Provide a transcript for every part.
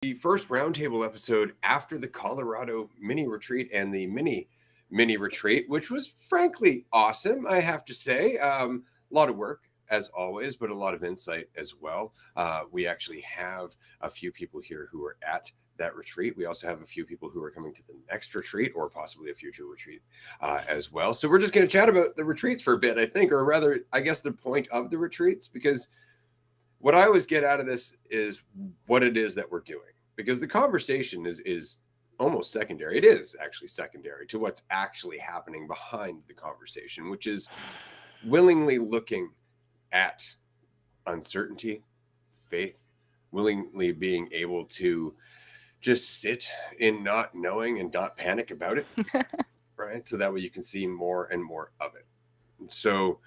the first roundtable episode after the Colorado mini retreat and the mini retreat, which was frankly awesome, I have to say. A lot of work as always, but a lot of insight as well. We actually have a few people here who are at that retreat. We also have a few people who are coming to the next retreat or possibly a future retreat as well. So we're just going to chat about the retreats for a bit, I think, or rather, I guess the point of the retreats, because what I always get out of this is what it is that we're doing, because the conversation is almost secondary. It is actually secondary to what's actually happening behind the conversation, which is willingly looking at uncertainty, faith, willingly being able to just sit in not knowing and not panic about it, right? So that way you can see more and more of it. And so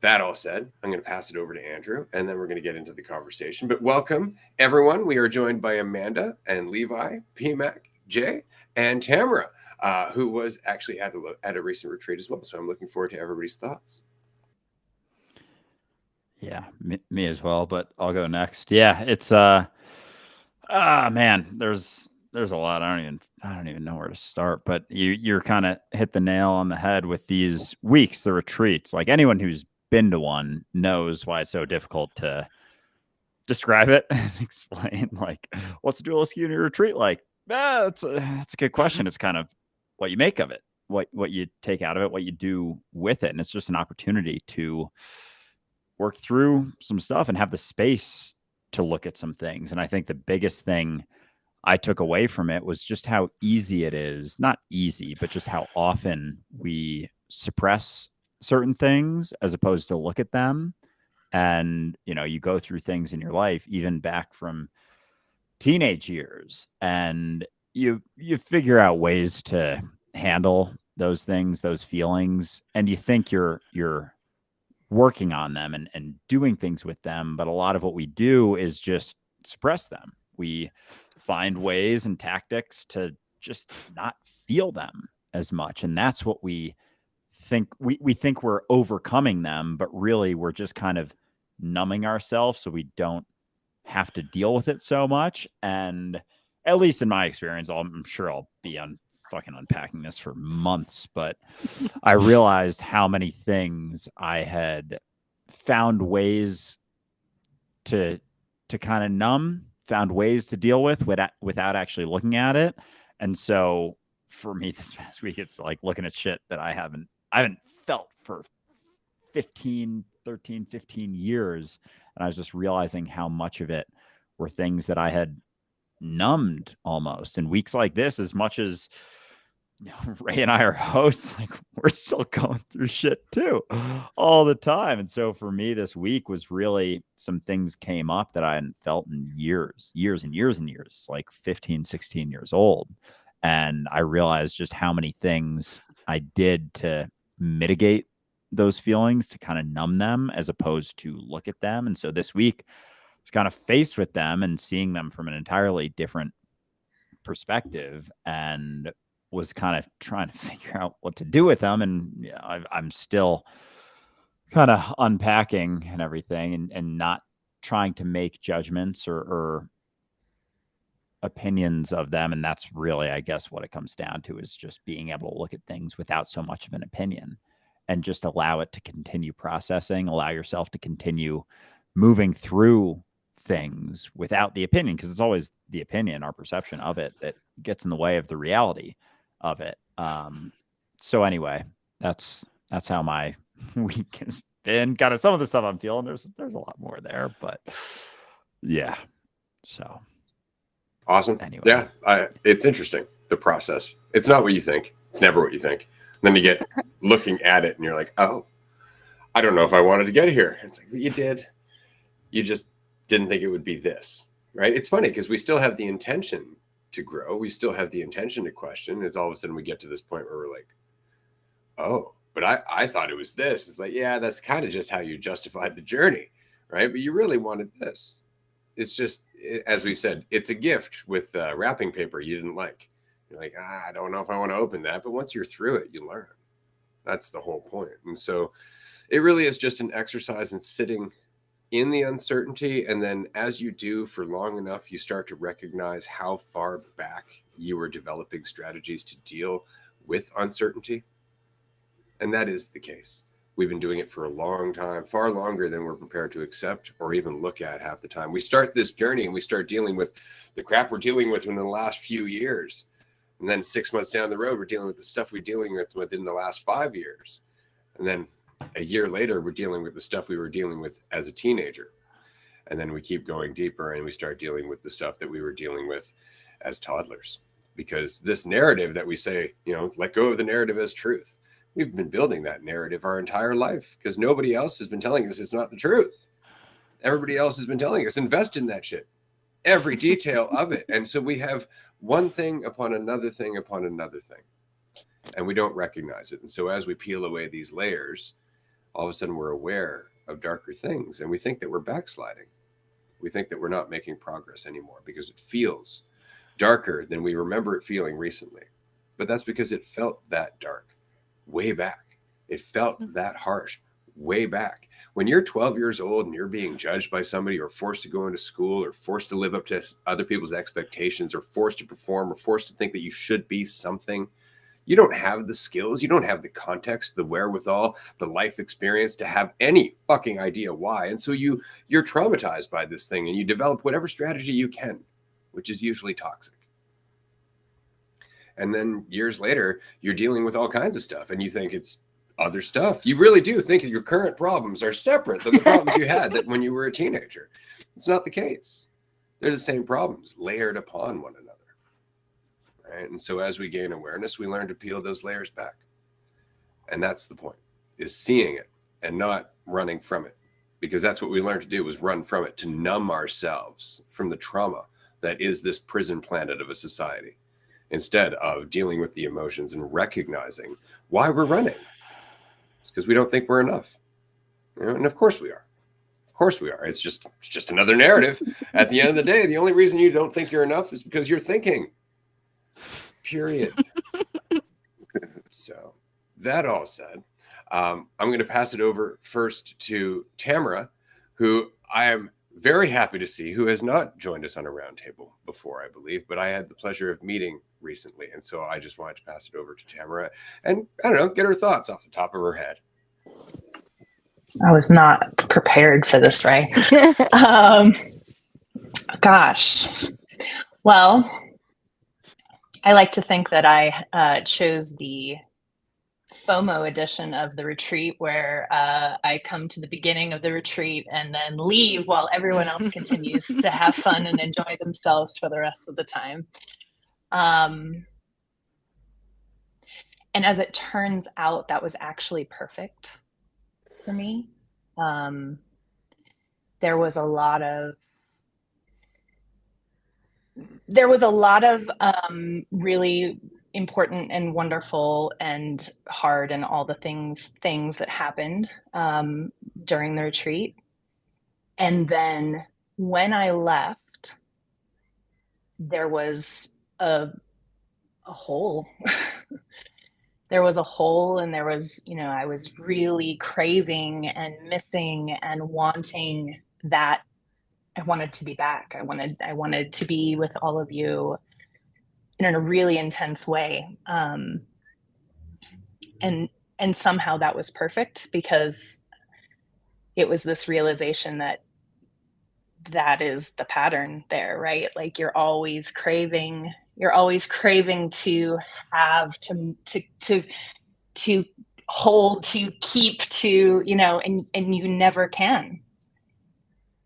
that all said, I'm going to pass it over to Andrew, and then we're going to get into the conversation. But welcome, everyone. We are joined by Amanda and Levi, PMAC, Jay, and Tamara, who was actually at a recent retreat as well. So I'm looking forward to everybody's thoughts. Yeah, me as well, but I'll go next. Yeah, it's man, there's a lot. I don't even know where to start, but you're kind of hit the nail on the head with these weeks, the retreats. Like anyone who's been to one knows why it's so difficult to describe it and explain like what's a dualistic unity retreat like. That's a good question. It's kind of what you make of it, what you take out of it, what you do with it, and it's just an opportunity to work through some stuff and have the space to look at some things. And I think the biggest thing I took away from it was just how easy it is, not easy, but just how often we suppress certain things as opposed to look at them. And, you go through things in your life, even back from teenage years, and you figure out ways to handle those things, those feelings, and you think you're working on them and doing things with them. But a lot of what we do is just suppress them. We find ways and tactics to just not feel them as much. And that's what we think we think we're overcoming them, but really we're just kind of numbing ourselves so we don't have to deal with it so much. And at least in my experience, I'm sure I'll be on fucking unpacking this for months, but I realized how many things I had found ways to kind of numb, found ways to deal with without actually looking at it. And so for me this past week, it's like looking at shit that I haven't felt for 15 years. And I was just realizing how much of it were things that I had numbed almost. In weeks like this, as much as Ray and I are hosts, like we're still going through shit too all the time. And so for me, this week was really some things came up that I hadn't felt in years and years, like 15, 16 years old. And I realized just how many things I did to mitigate those feelings, to kind of numb them as opposed to look at them. And so this week I was kind of faced with them and seeing them from an entirely different perspective, and was kind of trying to figure out what to do with them. And I'm still kind of unpacking and everything, and not trying to make judgments or opinions of them. And that's really, I guess, what it comes down to, is just being able to look at things without so much of an opinion and just allow it to continue processing, allow yourself to continue moving through things without the opinion, because it's always the opinion, our perception of it, that gets in the way of the reality of it. So anyway, that's how my week has been. Kind of some of the stuff I'm feeling. There's a lot more there, but yeah. So Awesome. anyway, Yeah, it's interesting, the process. It's not what you think. It's never what you think. And then you get looking at it and you're like, oh, I don't know if I wanted to get here. It's like, well, you did. You just didn't think it would be this, right? It's funny because we still have the intention to grow. We still have the intention to question. It's all of a sudden we get to this point where we're like, oh, but I thought it was this. It's like, yeah, that's kind of just how you justified the journey, right? But you really wanted this. It's just, as we've said, it's a gift with wrapping paper you didn't like. You're like, I don't know if I want to open that. But once you're through it, you learn. That's the whole point. And so it really is just an exercise in sitting in the uncertainty. And then as you do for long enough, you start to recognize how far back you were developing strategies to deal with uncertainty. And that is the case. We've been doing it for a long time, far longer than we're prepared to accept or even look at half the time. We start this journey and we start dealing with the crap we're dealing with in the last few years. And then 6 months down the road, we're dealing with the stuff we're dealing with within the last 5 years. And then a year later, we're dealing with the stuff we were dealing with as a teenager. And then we keep going deeper and we start dealing with the stuff that we were dealing with as toddlers. Because this narrative that we say, let go of the narrative as truth. We've been building that narrative our entire life because nobody else has been telling us it's not the truth. Everybody else has been telling us invest in that shit, every detail of it. And so we have one thing upon another thing upon another thing, and we don't recognize it. And so as we peel away these layers, all of a sudden we're aware of darker things, and we think that we're backsliding. We think that we're not making progress anymore because it feels darker than we remember it feeling recently. But that's because it felt that dark way back. It felt that harsh way back. When you're 12 years old and you're being judged by somebody, or forced to go into school, or forced to live up to other people's expectations, or forced to perform, or forced to think that you should be something, you don't have the skills, you don't have the context, the wherewithal, the life experience to have any fucking idea why. And so you're traumatized by this thing, and you develop whatever strategy you can, which is usually toxic. And then years later, you're dealing with all kinds of stuff, and you think it's other stuff. You really do think that your current problems are separate than the problems you had that when you were a teenager. It's not the case. They're the same problems layered upon one another. Right? And so as we gain awareness, we learn to peel those layers back. And that's the point, is seeing it and not running from it. Because that's what we learned to do, was run from it, to numb ourselves from the trauma that is this prison planet of a society, instead of dealing with the emotions and recognizing why we're running. It's because we don't think we're enough. And of course we are. Of course we are. It's just another narrative. At the end of the day, the only reason you don't think you're enough is because you're thinking. Period. So that all said, I'm going to pass it over first to Tamara, who I am very happy to see, who has not joined us on a roundtable before, I believe, but I had the pleasure of meeting recently. And so I just wanted to pass it over to Tamara and, I don't know, get her thoughts off the top of her head. I was not prepared for this, right? Gosh. Well, I like to think that I chose the FOMO edition of the retreat, where I come to the beginning of the retreat and then leave while everyone else continues to have fun and enjoy themselves for the rest of the time. And as it turns out, that was actually perfect for me. There was a lot of really important and wonderful and hard and all the things that happened during the retreat. And then when I left, there was a hole. There was a hole, and there was, I was really craving and missing and wanting that. I wanted to be back. I wanted to be with all of you in a really intense way. And somehow that was perfect, because it was this realization that is the pattern there, right? Like you're always craving to have, to hold, to keep, to, and you never can.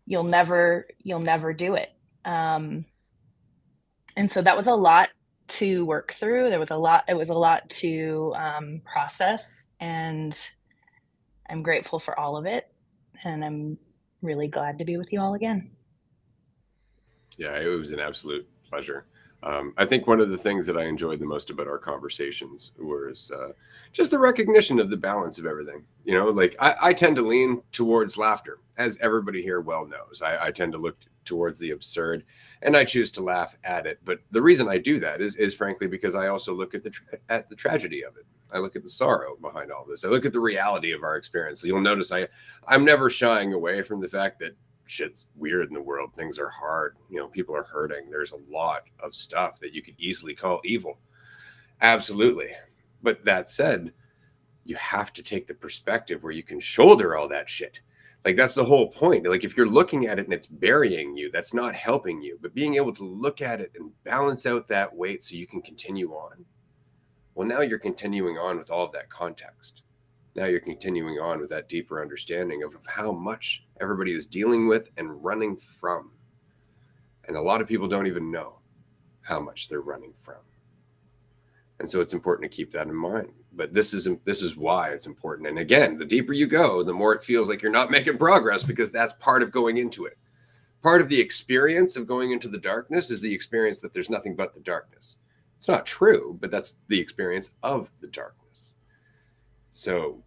You'll never do it. And so that was a lot to work through. It was a lot to process, and I'm grateful for all of it. And I'm really glad to be with you all again. Yeah, it was an absolute pleasure. I think one of the things that I enjoyed the most about our conversations was just the recognition of the balance of everything. Like I tend to lean towards laughter, as everybody here well knows. I tend to look towards the absurd, and I choose to laugh at it. But the reason I do that is frankly because I also look at the tragedy of it. I look at the sorrow behind all this. I look at the reality of our experience. You'll notice I'm never shying away from the fact that shit's weird in the world. Things are hard. People are hurting. There's a lot of stuff that you could easily call evil. Absolutely. But that said, you have to take the perspective where you can shoulder all that shit. Like, that's the whole point. Like, if you're looking at it and it's burying you, that's not helping you. But being able to look at it and balance out that weight so you can continue on. Well, now you're continuing on with all of that context. Now you're continuing on with that deeper understanding of how much everybody is dealing with and running from. And a lot of people don't even know how much they're running from. And so it's important to keep that in mind. But this is why it's important. And again, the deeper you go, the more it feels like you're not making progress, because that's part of going into it. Part of the experience of going into the darkness is the experience that there's nothing but the darkness. It's not true, but that's the experience of the darkness. So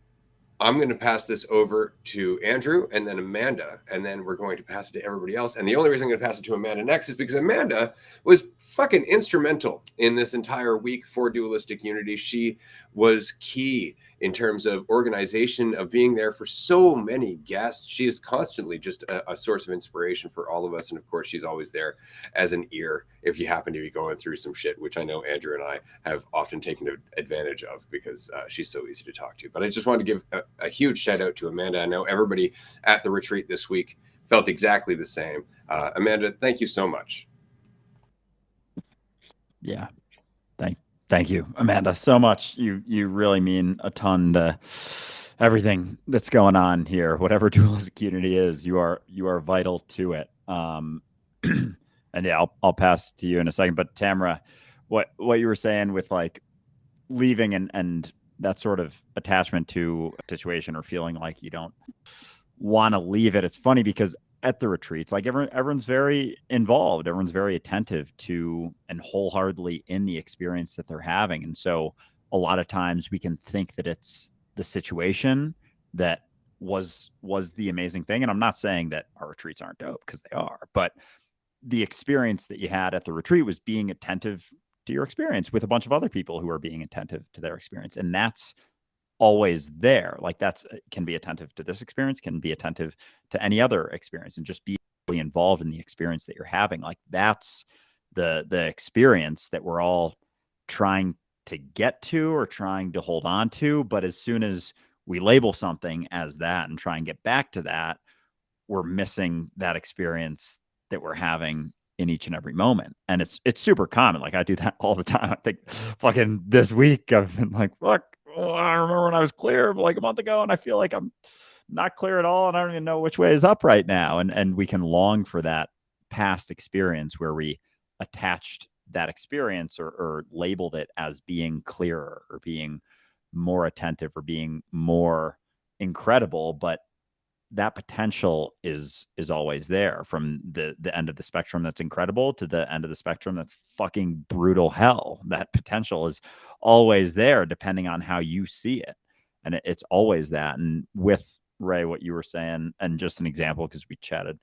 I'm going to pass this over to Andrew and then Amanda, and then we're going to pass it to everybody else. And the only reason I'm going to pass it to Amanda next is because Amanda was fucking instrumental in this entire week for Dualistic Unity. She was key in terms of organization, of being there for so many guests. She is constantly just a source of inspiration for all of us. And of course, she's always there as an ear if you happen to be going through some shit, which I know Andrew and I have often taken advantage of, because she's so easy to talk to. But I just want to give a huge shout out to Amanda. I know everybody at the retreat this week felt exactly the same. Amanda, thank you so much. Yeah. Thank you, Amanda, so much. You really mean a ton to everything that's going on here. Whatever Dualistic Unity is, you are vital to it. And yeah, I'll pass to you in a second. But Tamara, what you were saying with like leaving and that sort of attachment to a situation or feeling like you don't want to leave it. It's funny because at the retreats, like everyone's very involved, everyone's very attentive to and wholeheartedly in the experience that they're having. And so a lot of times we can think that it's the situation that was the amazing thing. And I'm not saying that our retreats aren't dope, because they are, but the experience that you had at the retreat was being attentive to your experience with a bunch of other people who are being attentive to their experience. And that's always there. Like, that's can be attentive to this experience, can be attentive to any other experience, and just be really involved in the experience that you're having. Like, that's the experience that we're all trying to get to or trying to hold on to. But as soon as we label something as that and try and get back to that, we're missing that experience that we're having in each and every moment. And it's super common. Like, I do that all the time. I think fucking this week I've been like, fuck, I remember when I was clear like a month ago, and I feel like I'm not clear at all, and I don't even know which way is up right now. And we can long for that past experience where we attached that experience or labeled it as being clearer or being more attentive or being more incredible. But that potential is always there, from the end of the spectrum that's incredible to the end of the spectrum that's fucking brutal hell. That potential is always there, depending on how you see it. And it's always that. And with Ray, what you were saying, and just an example, because we chatted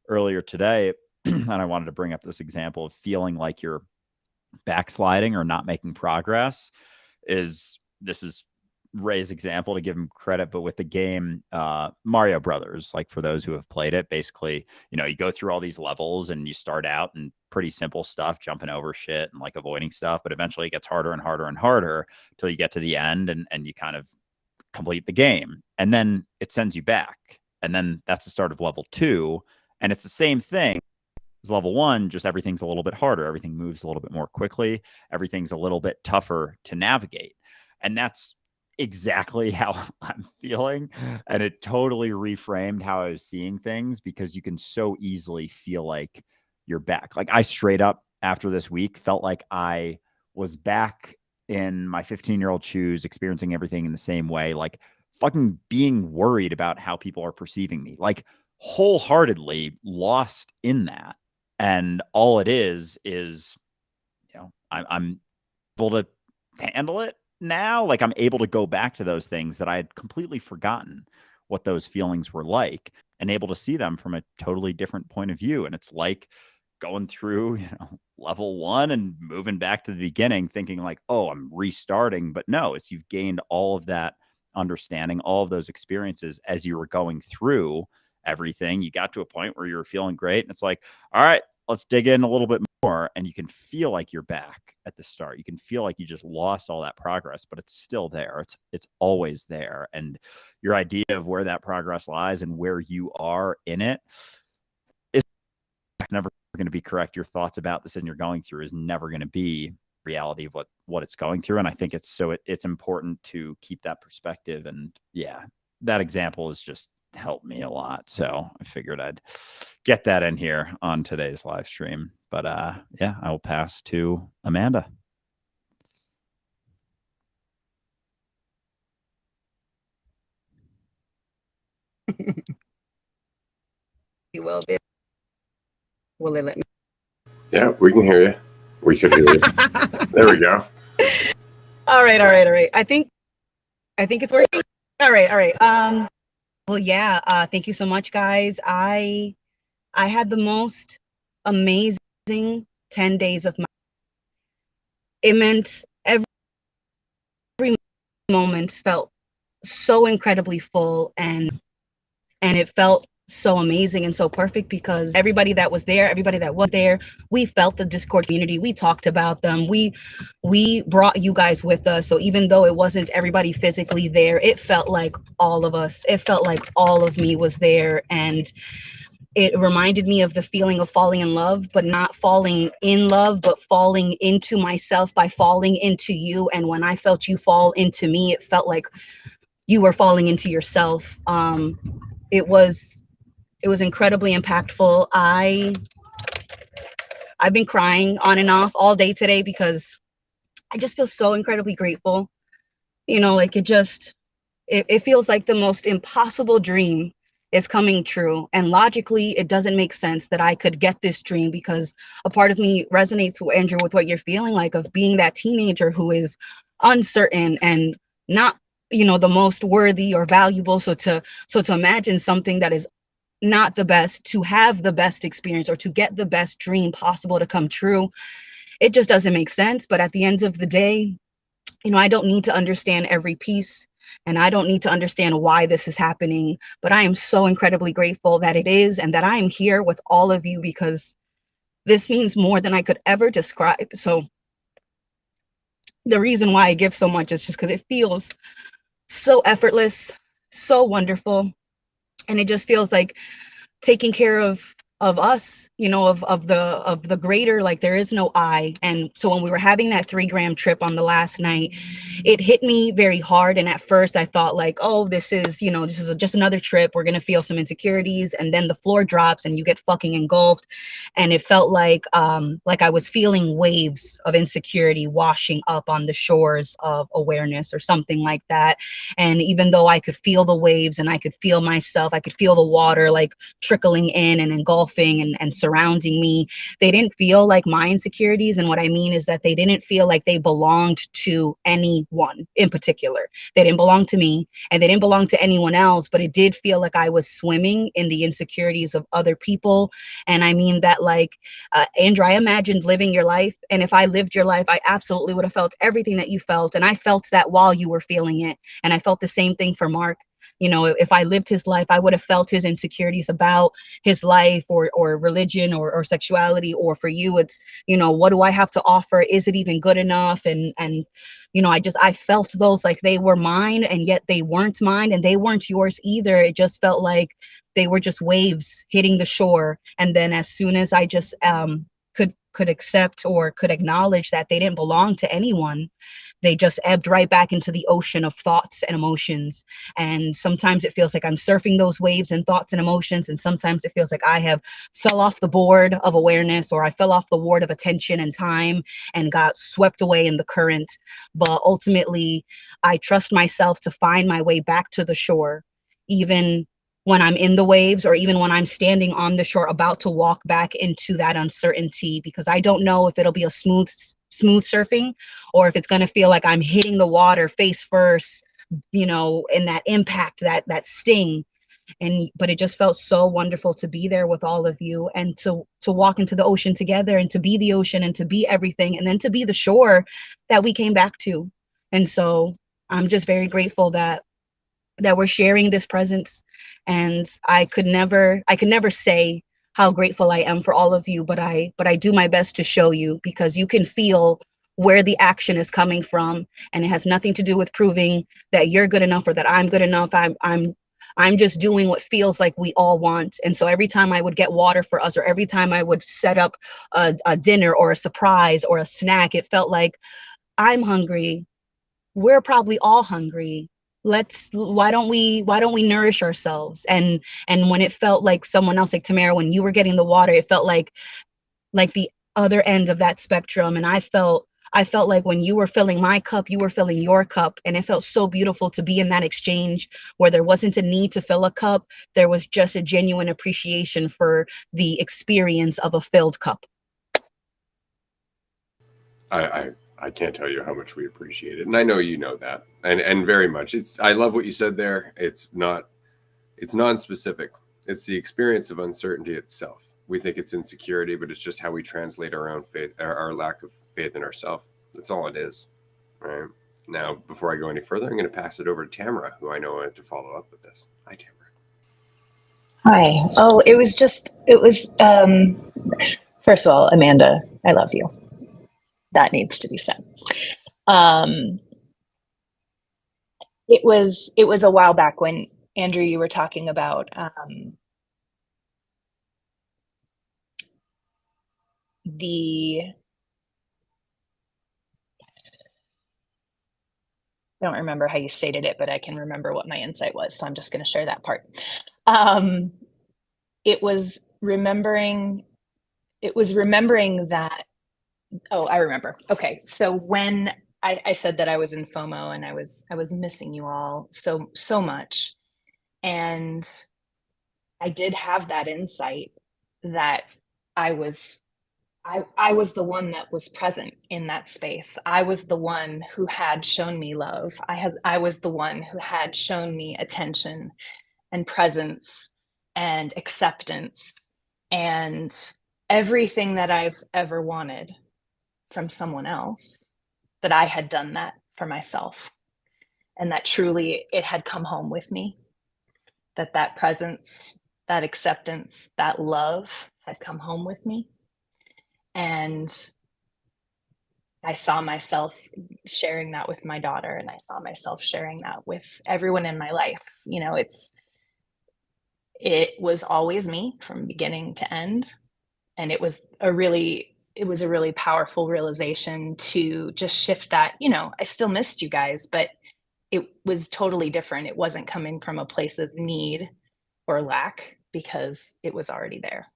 earlier today, and I wanted to bring up this example of feeling like you're backsliding or not making progress. This is Ray's example, to give him credit, but with the game Mario Brothers, like, for those who have played it, basically, you go through all these levels and you start out in pretty simple stuff, jumping over shit and like avoiding stuff, but eventually it gets harder and harder and harder till you get to the end and you kind of complete the game, and then it sends you back, and then that's the start of level 2, and it's the same thing as level 1, just everything's a little bit harder, everything moves a little bit more quickly, everything's a little bit tougher to navigate. And that's exactly how I'm feeling. And it totally reframed how I was seeing things, because you can so easily feel like you're back. Like, I straight up, after this week, felt like I was back in my 15-year-old shoes, experiencing everything in the same way, like fucking being worried about how people are perceiving me, like wholeheartedly lost in that. And all it is, I'm able to handle it now. Like, I'm able to go back to those things that I had completely forgotten what those feelings were like, and able to see them from a totally different point of view. And it's like going through, level 1 and moving back to the beginning, thinking like, oh, I'm restarting. But no, it's you've gained all of that understanding, all of those experiences as you were going through. everything. You got to a point where you were feeling great, and it's like, all right, let's dig in a little bit more. And you can feel like you're back at the start. You can feel like you just lost all that progress, but it's still there. It's always there. And your idea of where that progress lies and where you are in it is never going to be correct. Your thoughts about this and you're going through is never going to be reality of what it's going through. And I think it's important to keep that perspective. And yeah, that example has just helped me a lot. So I figured I'd get that in here on today's live stream. But yeah, I will pass to Amanda. Will it let me? Yeah, we can hear you. We could hear you. There we go. All right. I think it's working. All right. Well, yeah. Thank you so much, guys. I had the most amazing 10 days of my. It meant every moment felt so incredibly full, and it felt so amazing and so perfect because everybody that was there, everybody that was there, we felt the Discord community. We talked about them. We brought you guys with us. So even though it wasn't everybody physically there, it felt like all of us. It felt like all of me was there, and it reminded me of the feeling of falling in love, but not falling in love, but falling into myself by falling into you. And when I felt you fall into me, it felt like you were falling into yourself. It was incredibly impactful. I've been crying on and off all day today because I just feel so incredibly grateful. You know, like it feels like the most impossible dream is coming true. And logically, it doesn't make sense that I could get this dream because a part of me resonates, Andrew, with what you're feeling like of being that teenager who is uncertain and not, you know, the most worthy or valuable. So to imagine something that is not the best, to have the best experience or to get the best dream possible to come true, it just doesn't make sense. But at the end of the day, you know, I don't need to understand every piece and I don't need to understand why this is happening, but I am so incredibly grateful that it is and that I am here with all of you because this means more than I could ever describe. So the reason why I give so much is just because it feels so effortless, so wonderful. And it just feels like taking care of us, you know, of the greater, like there is no I. And so when we were having that 3-gram trip on the last night, it hit me very hard. And at first I thought like, oh, this is, you know, this is just another trip. We're going to feel some insecurities. And then the floor drops and you get fucking engulfed. And it felt like I was feeling waves of insecurity washing up on the shores of awareness or something like that. And even though I could feel the waves and I could feel myself, I could feel the water like trickling in and engulfing and surrounding me, they didn't feel like my insecurities. And what I mean is that they didn't feel like they belonged to anyone in particular. They didn't belong to me and they didn't belong to anyone else, but it did feel like I was swimming in the insecurities of other people. And I mean that like, Andrew, I imagined living your life. And if I lived your life, I absolutely would have felt everything that you felt. And I felt that while you were feeling it. And I felt the same thing for Mark. You know, if I lived his life, I would have felt his insecurities about his life or religion or sexuality. Or for you, it's, you know, what do I have to offer? Is it even good enough? And you know, I felt those like they were mine and yet they weren't mine and they weren't yours either. It just felt like they were just waves hitting the shore. And then as soon as I just could accept or could acknowledge that they didn't belong to anyone, they just ebbed right back into the ocean of thoughts and emotions. And sometimes it feels like I'm surfing those waves and thoughts and emotions. And sometimes it feels like I have fell off the board of awareness or I fell off the board of attention and time and got swept away in the current. But ultimately, I trust myself to find my way back to the shore, even when I'm in the waves or even when I'm standing on the shore about to walk back into that uncertainty, because I don't know if it'll be a smooth surfing or if it's going to feel like I'm hitting the water face first, you know, in that impact, that sting. But it just felt so wonderful to be there with all of you and to walk into the ocean together and to be the ocean and to be everything and then to be the shore that we came back to. And so I'm just very grateful that that we're sharing this presence. And I could never say how grateful I am for all of you, but I do my best to show you, because you can feel where the action is coming from, and it has nothing to do with proving that you're good enough or that I'm good enough. I'm just doing what feels like we all want. And so every time I would get water for us, or every time I would set up a dinner or a surprise or a snack, it felt like, I'm hungry, we're probably all hungry, why don't we nourish ourselves. And when it felt like someone else, like Tamara, when you were getting the water, it felt like the other end of that spectrum. And I felt like when you were filling my cup, you were filling your cup. And it felt so beautiful to be in that exchange where there wasn't a need to fill a cup. There was just a genuine appreciation for the experience of a filled cup. I can't tell you how much we appreciate it. And I know you know that. And very much. I love what you said there. It's non-specific. It's the experience of uncertainty itself. We think it's insecurity, but it's just how we translate our own faith, our lack of faith in ourselves. That's all it is. Right. Now, before I go any further, I'm going to pass it over to Tamara, who I know wanted to follow up with this. Hi, Tamara. Hi. Oh, it was first of all, Amanda, I love you. That needs to be said. It was a while back when, Andrew, you were talking about I don't remember how you stated it, but I can remember what my insight was. So I'm just going to share that part. It was remembering that. Oh, I remember. Okay. So when I said that I was in FOMO and I was missing you all so much. And I did have that insight that I was the one that was present in that space. I was the one who had shown me love. I was the one who had shown me attention and presence and acceptance and everything that I've ever wanted from someone else, that I had done that for myself. And that truly it had come home with me, that presence, that acceptance, that love had come home with me. And I saw myself sharing that with my daughter, and I saw myself sharing that with everyone in my life. You know, it was always me from beginning to end. And it was a really powerful realization to just shift that. You know, I still missed you guys, but it was totally different. It wasn't coming from a place of need or lack, because it was already there.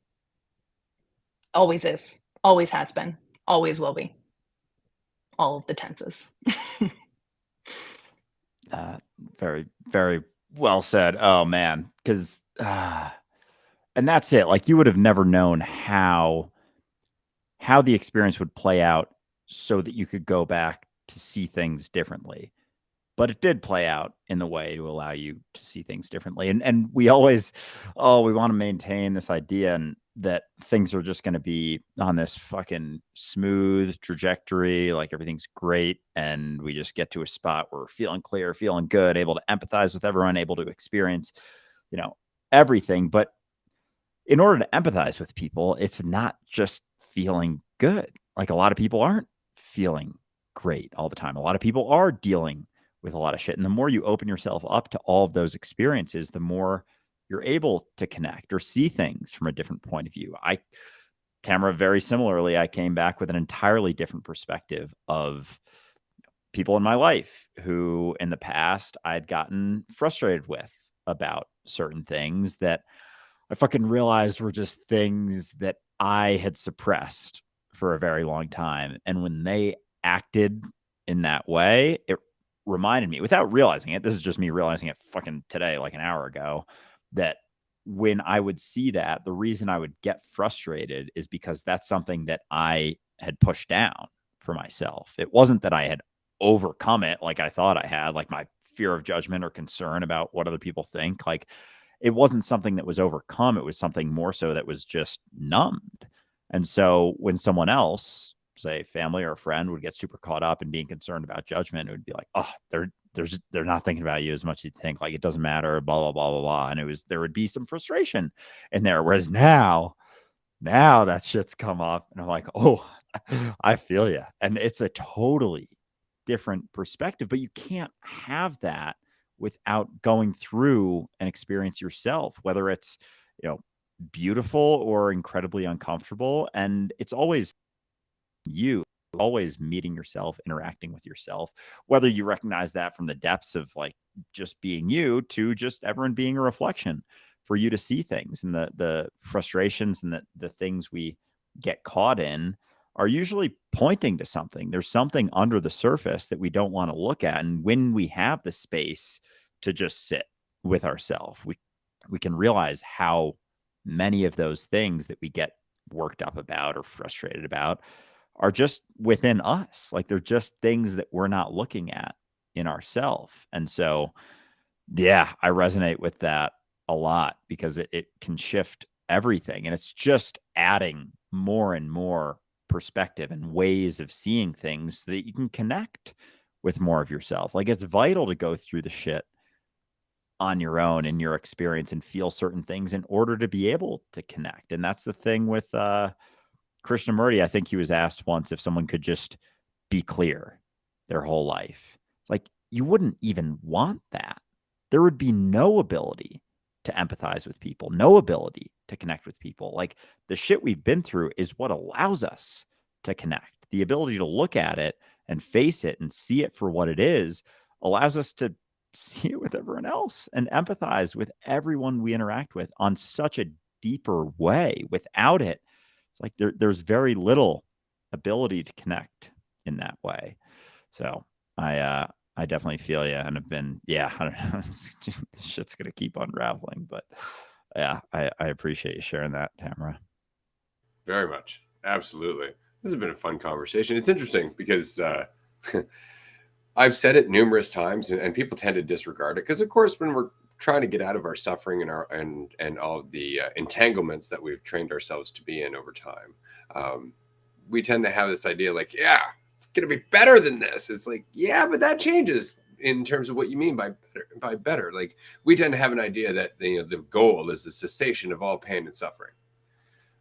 Always is, always has been, always will be. All of the tenses. Very, very well said. Oh man, because and that's it. Like, you would have never known how the experience would play out so that you could go back to see things differently. But it did play out in the way to allow you to see things differently. And we always, we want to maintain this idea and that things are just going to be on this fucking smooth trajectory, like everything's great, and we just get to a spot where we're feeling clear, feeling good, able to empathize with everyone, able to experience, everything. But in order to empathize with people, it's not just feeling good. Like, a lot of people aren't feeling great all the time. A lot of people are dealing with a lot of shit. And the more you open yourself up to all of those experiences, the more you're able to connect or see things from a different point of view. Tamara, very similarly, I came back with an entirely different perspective of people in my life who in the past I'd gotten frustrated with about certain things that I fucking realized were just things that I had suppressed for a very long time. And when they acted in that way, it reminded me, without realizing it, this is just me realizing it fucking today, like an hour ago, that when I would see that, the reason I would get frustrated is because that's something that I had pushed down for myself. It wasn't that I had overcome it like I thought I had, like my fear of judgment or concern about what other people think. Like, it wasn't something that was overcome. It was something more so that was just numbed. And so when someone else, say family or a friend, would get super caught up in being concerned about judgment, it would be like, oh, they're not thinking about you as much as you think. Like, it doesn't matter, blah, blah, blah, blah, blah. And there would be some frustration in there. Whereas now that shit's come up and I'm like, oh, I feel you. And it's a totally different perspective, but you can't have that without going through an experience yourself, whether it's, beautiful or incredibly uncomfortable. And it's always you, always meeting yourself, interacting with yourself, whether you recognize that from the depths of like just being you to just everyone being a reflection for you to see things. And the frustrations and the things we get caught in are usually pointing to something. There's something under the surface that we don't want to look at. And when we have the space to just sit with ourselves, we can realize how many of those things that we get worked up about or frustrated about are just within us. Like, they're just things that we're not looking at in ourselves. And so, yeah, I resonate with that a lot because it can shift everything. And it's just adding more and more perspective and ways of seeing things so that you can connect with more of yourself. Like, it's vital to go through the shit on your own in your experience and feel certain things in order to be able to connect. And that's the thing with Krishnamurti. I think he was asked once if someone could just be clear their whole life. It's like, you wouldn't even want that. There would be no ability to empathize with people, no ability to connect with people. Like, the shit we've been through is what allows us to connect. The ability to look at it and face it and see it for what it is allows us to see it with everyone else and empathize with everyone we interact with on such a deeper way. Without it, it's like there's very little ability to connect in that way. So I definitely feel you, and have been, I don't know, this shit's gonna keep unraveling, but yeah, I appreciate you sharing that, Tamara. Very much, absolutely. This has been a fun conversation. It's interesting because I've said it numerous times, and people tend to disregard it because, of course, when we're trying to get out of our suffering and our and all the entanglements that we've trained ourselves to be in over time, we tend to have this idea like, yeah, it's going to be better than this. It's like, yeah, but that changes in terms of what you mean by better. Like, we tend to have an idea that the goal is the cessation of all pain and suffering,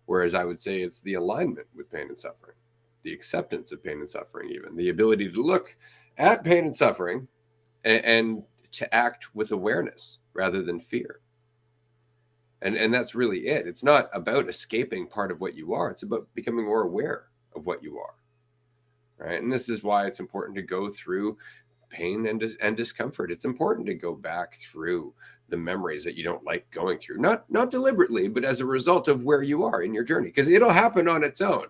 whereas I would say it's the alignment with pain and suffering, the acceptance of pain and suffering, even the ability to look at pain and suffering and to act with awareness rather than fear. And that's really it. It's not about escaping part of what you are. It's about becoming more aware of what you are. Right. And this is why it's important to go through pain and discomfort. It's important to go back through the memories that you don't like going through, not deliberately, but as a result of where you are in your journey, because it'll happen on its own.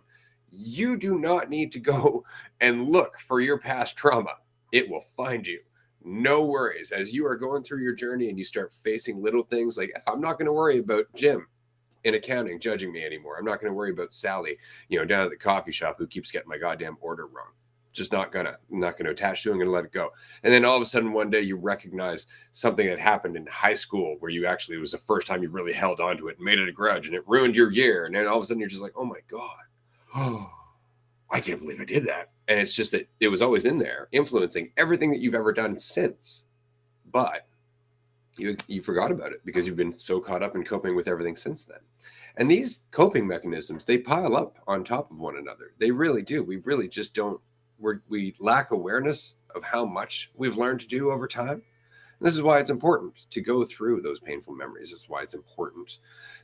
You do not need to go and look for your past trauma. It will find you. No worries. As you are going through your journey and you start facing little things like, I'm not going to worry about Jim in accounting judging me anymore. I'm not going to worry about Sally, down at the coffee shop who keeps getting my goddamn order wrong. Just not going to attach to it. I'm going to let it go. And then all of a sudden one day you recognize something that happened in high school where you actually, it was the first time you really held on to it and made it a grudge and it ruined your year. And then all of a sudden you're just like, oh my God. Oh, I can't believe I did that. And it's just that it was always in there, influencing everything that you've ever done since. But you forgot about it because you've been so caught up in coping with everything since then. And these coping mechanisms, they pile up on top of one another. They really do. We really just don't, we lack awareness of how much we've learned to do over time. And this is why it's important to go through those painful memories. This is why it's important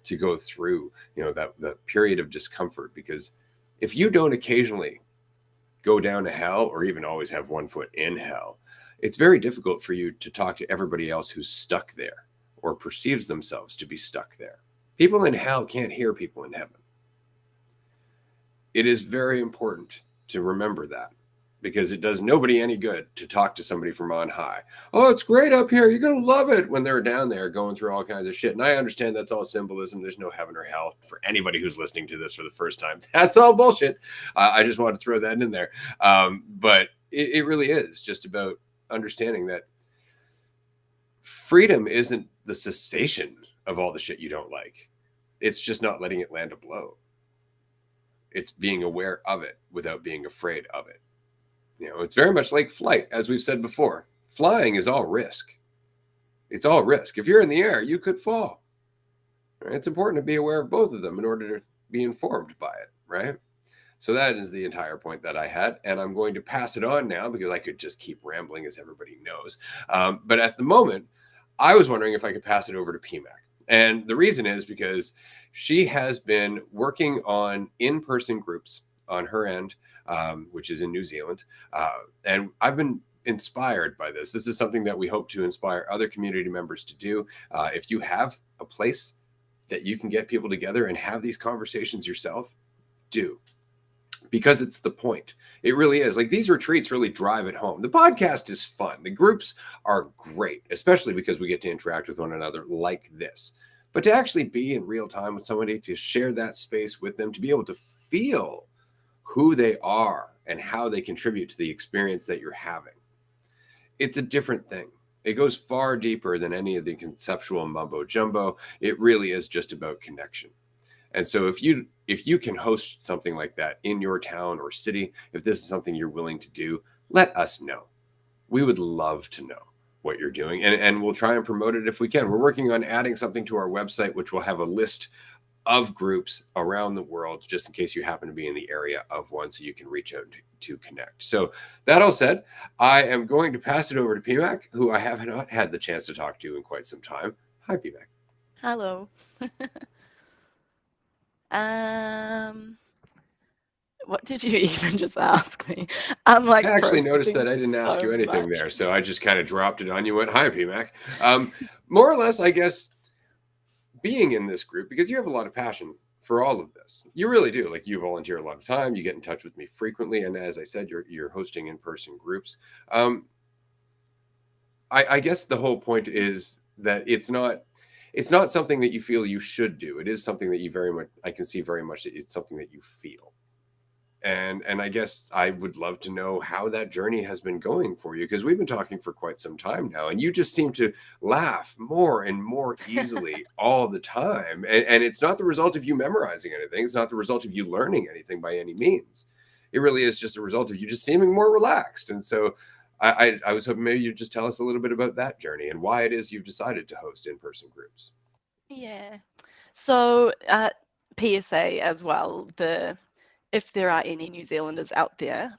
to go through, that period of discomfort, because if you don't occasionally go down to hell or even always have one foot in hell, it's very difficult for you to talk to everybody else who's stuck there or perceives themselves to be stuck there. People in hell can't hear people in heaven. It is very important to remember that, because it does nobody any good to talk to somebody from on high. Oh, it's great up here. You're going to love it, when they're down there going through all kinds of shit. And I understand that's all symbolism. There's no heaven or hell for anybody who's listening to this for the first time. That's all bullshit. I just wanted to throw that in there. But it really is just about understanding that freedom isn't the cessation of all the shit you don't like. It's just not letting it land a blow. It's being aware of it without being afraid of it. It's very much like flight, as we've said before. flying is all risk. It's all risk. If you're in the air, you could fall. Right? It's important to be aware of both of them in order to be informed by it, right? So that is the entire point that I had, and I'm going to pass it on now because I could just keep rambling, as everybody knows. But at the moment, I was wondering if I could pass it over to PMAC. And the reason is because she has been working on in-person groups on her end, which is in New Zealand. And I've been inspired by this. This is something that we hope to inspire other community members to do. If you have a place that you can get people together and have these conversations yourself, do. Because it's the point. It really is. Like, these retreats really drive it home. The podcast is fun. The groups are great, especially because we get to interact with one another like this. But to actually be in real time with somebody, to share that space with them, to be able to feel who they are and how they contribute to the experience that you're having, it's a different thing. It goes far deeper than any of the conceptual mumbo jumbo. It really is just about connection. And so if you can host something like that in your town or city, if this is something you're willing to do, let us know. We would love to know what you're doing, and we'll try and promote it if we can. We're working on adding something to our website, which will have a list of groups around the world, just in case you happen to be in the area of one, so you can reach out to connect. So that all said, I am going to pass it over to PMAC, who I have not had the chance to talk to in quite some time. Hi, PMAC. Hello. What did you even just ask me? I'm like, I actually noticed that I didn't ask so you anything much. there, so I just kind of dropped it on you. Went, hi, PMAC. More or less, I guess, being in this group, because you have a lot of passion for all of this. You really do. Like, you volunteer a lot of time. You get in touch with me frequently, and as I said, you're hosting in-person groups. I guess the whole point is that it's not something that you feel you should do. It is something that you very much, I can see very much that it's something that you feel. And I guess I would love to know how that journey has been going for you, because we've been talking for quite some time now, and you just seem to laugh more and more easily all the time. And it's not the result of you memorizing anything. It's not the result of you learning anything by any means. It really is just a result of you just seeming more relaxed. And so I was hoping maybe you'd just tell us a little bit about that journey and why it is you've decided to host in-person groups. Yeah. So, PSA as well, if there are any New Zealanders out there,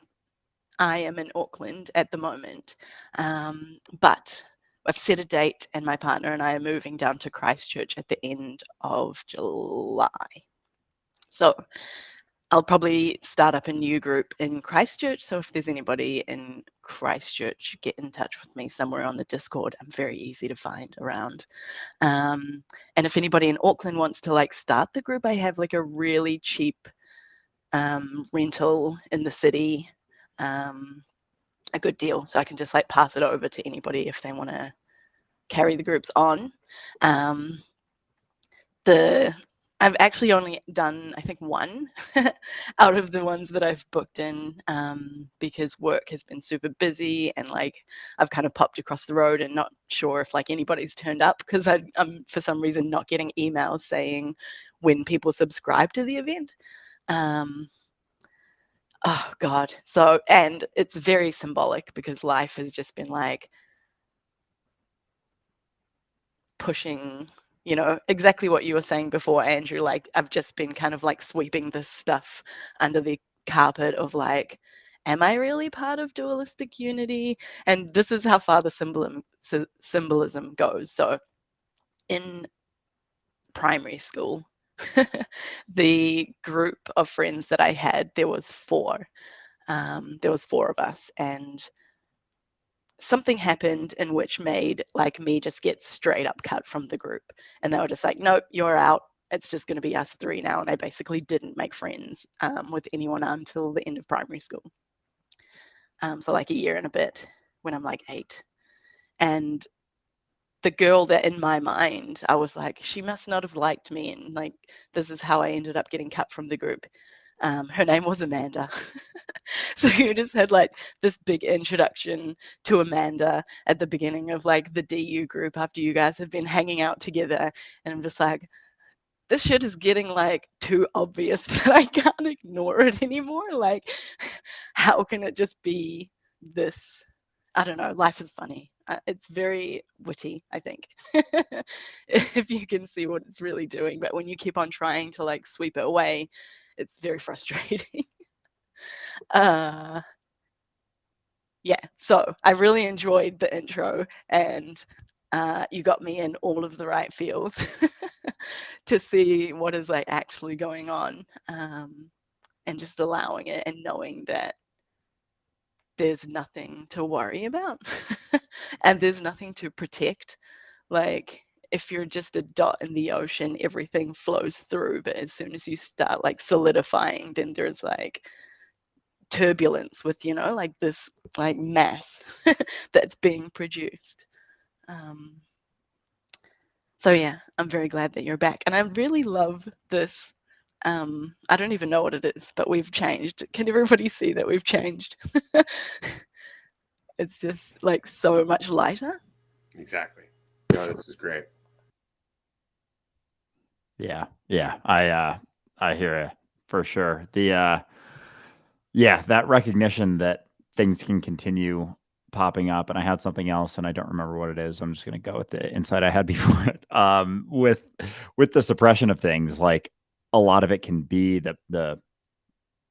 I am in Auckland at the moment, but I've set a date, and my partner and I are moving down to Christchurch at the end of July. So I'll probably start up a new group in Christchurch. So if there's anybody in Christchurch, get in touch with me somewhere on the Discord. I'm very easy to find around. And if anybody in Auckland wants to like start the group, I have like a really cheap rental in the city, a good deal. So I can just like pass it over to anybody if they want to carry the groups on. I've actually only done, I think, one out of the ones that I've booked in, because work has been super busy, and like I've kind of popped across the road and not sure if like anybody's turned up, because I'm for some reason not getting emails saying when people subscribe to the event. Oh God. So, and it's very symbolic because life has just been like pushing, exactly what you were saying before, Andrew. Like, I've just been kind of like sweeping this stuff under the carpet of like, am I really part of Dualistic Unity? And this is how far the symbolism goes. So in primary school, the group of friends that I had, there was four. There was four of us, and something happened in which made like me just get straight up cut from the group, and they were just like, nope, you're out, it's just going to be us three now. And I basically didn't make friends with anyone until the end of primary school, so like a year and a bit, when I'm like 8. And the girl that in my mind I was like, she must not have liked me, and like this is how I ended up getting cut from the group. Her name was Amanda. So you just had like this big introduction to Amanda at the beginning of like the DU group after you guys have been hanging out together. And I'm just like, this shit is getting like too obvious that I can't ignore it anymore. Like, how can it just be this I don't know, life is funny. It's very witty, I think, if you can see what it's really doing. But when you keep on trying to like sweep it away, it's very frustrating. Yeah, so I really enjoyed the intro, and you got me in all of the right feels to see what is like actually going on, and just allowing it and knowing that there's nothing to worry about and there's nothing to protect. Like, if you're just a dot in the ocean, everything flows through, but as soon as you start like solidifying, then there's like turbulence with, you know, like this like mass that's being produced. So yeah, I'm very glad that you're back, and I really love this. I don't even know what it is, but we've changed. Can everybody see that we've changed? It's just like so much lighter. Exactly. No, this is great. Yeah. I hear it for sure. The that recognition that things can continue popping up, and I had something else and I don't remember what it is. So I'm just going to go with the insight I had before it. With the suppression of things, like a lot of it can be the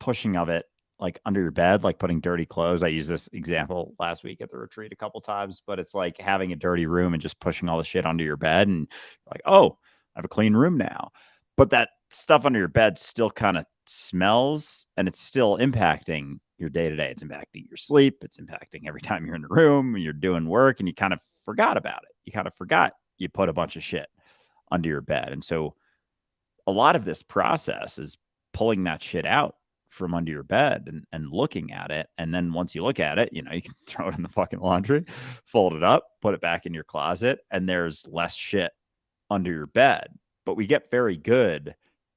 pushing of it like under your bed, like putting dirty clothes. I used this example last week at the retreat a couple times, but it's like having a dirty room and just pushing all the shit under your bed and like, oh, I have a clean room now. But that stuff under your bed still kind of smells, and it's still impacting your day to day. It's impacting your sleep. It's impacting every time you're in the room and you're doing work, and you kind of forgot about it. You kind of forgot you put a bunch of shit under your bed. And so a lot of this process is pulling that shit out from under your bed and looking at it. And then once you look at it, you know, you can throw it in the fucking laundry, fold it up, put it back in your closet, and there's less shit under your bed. But we get very good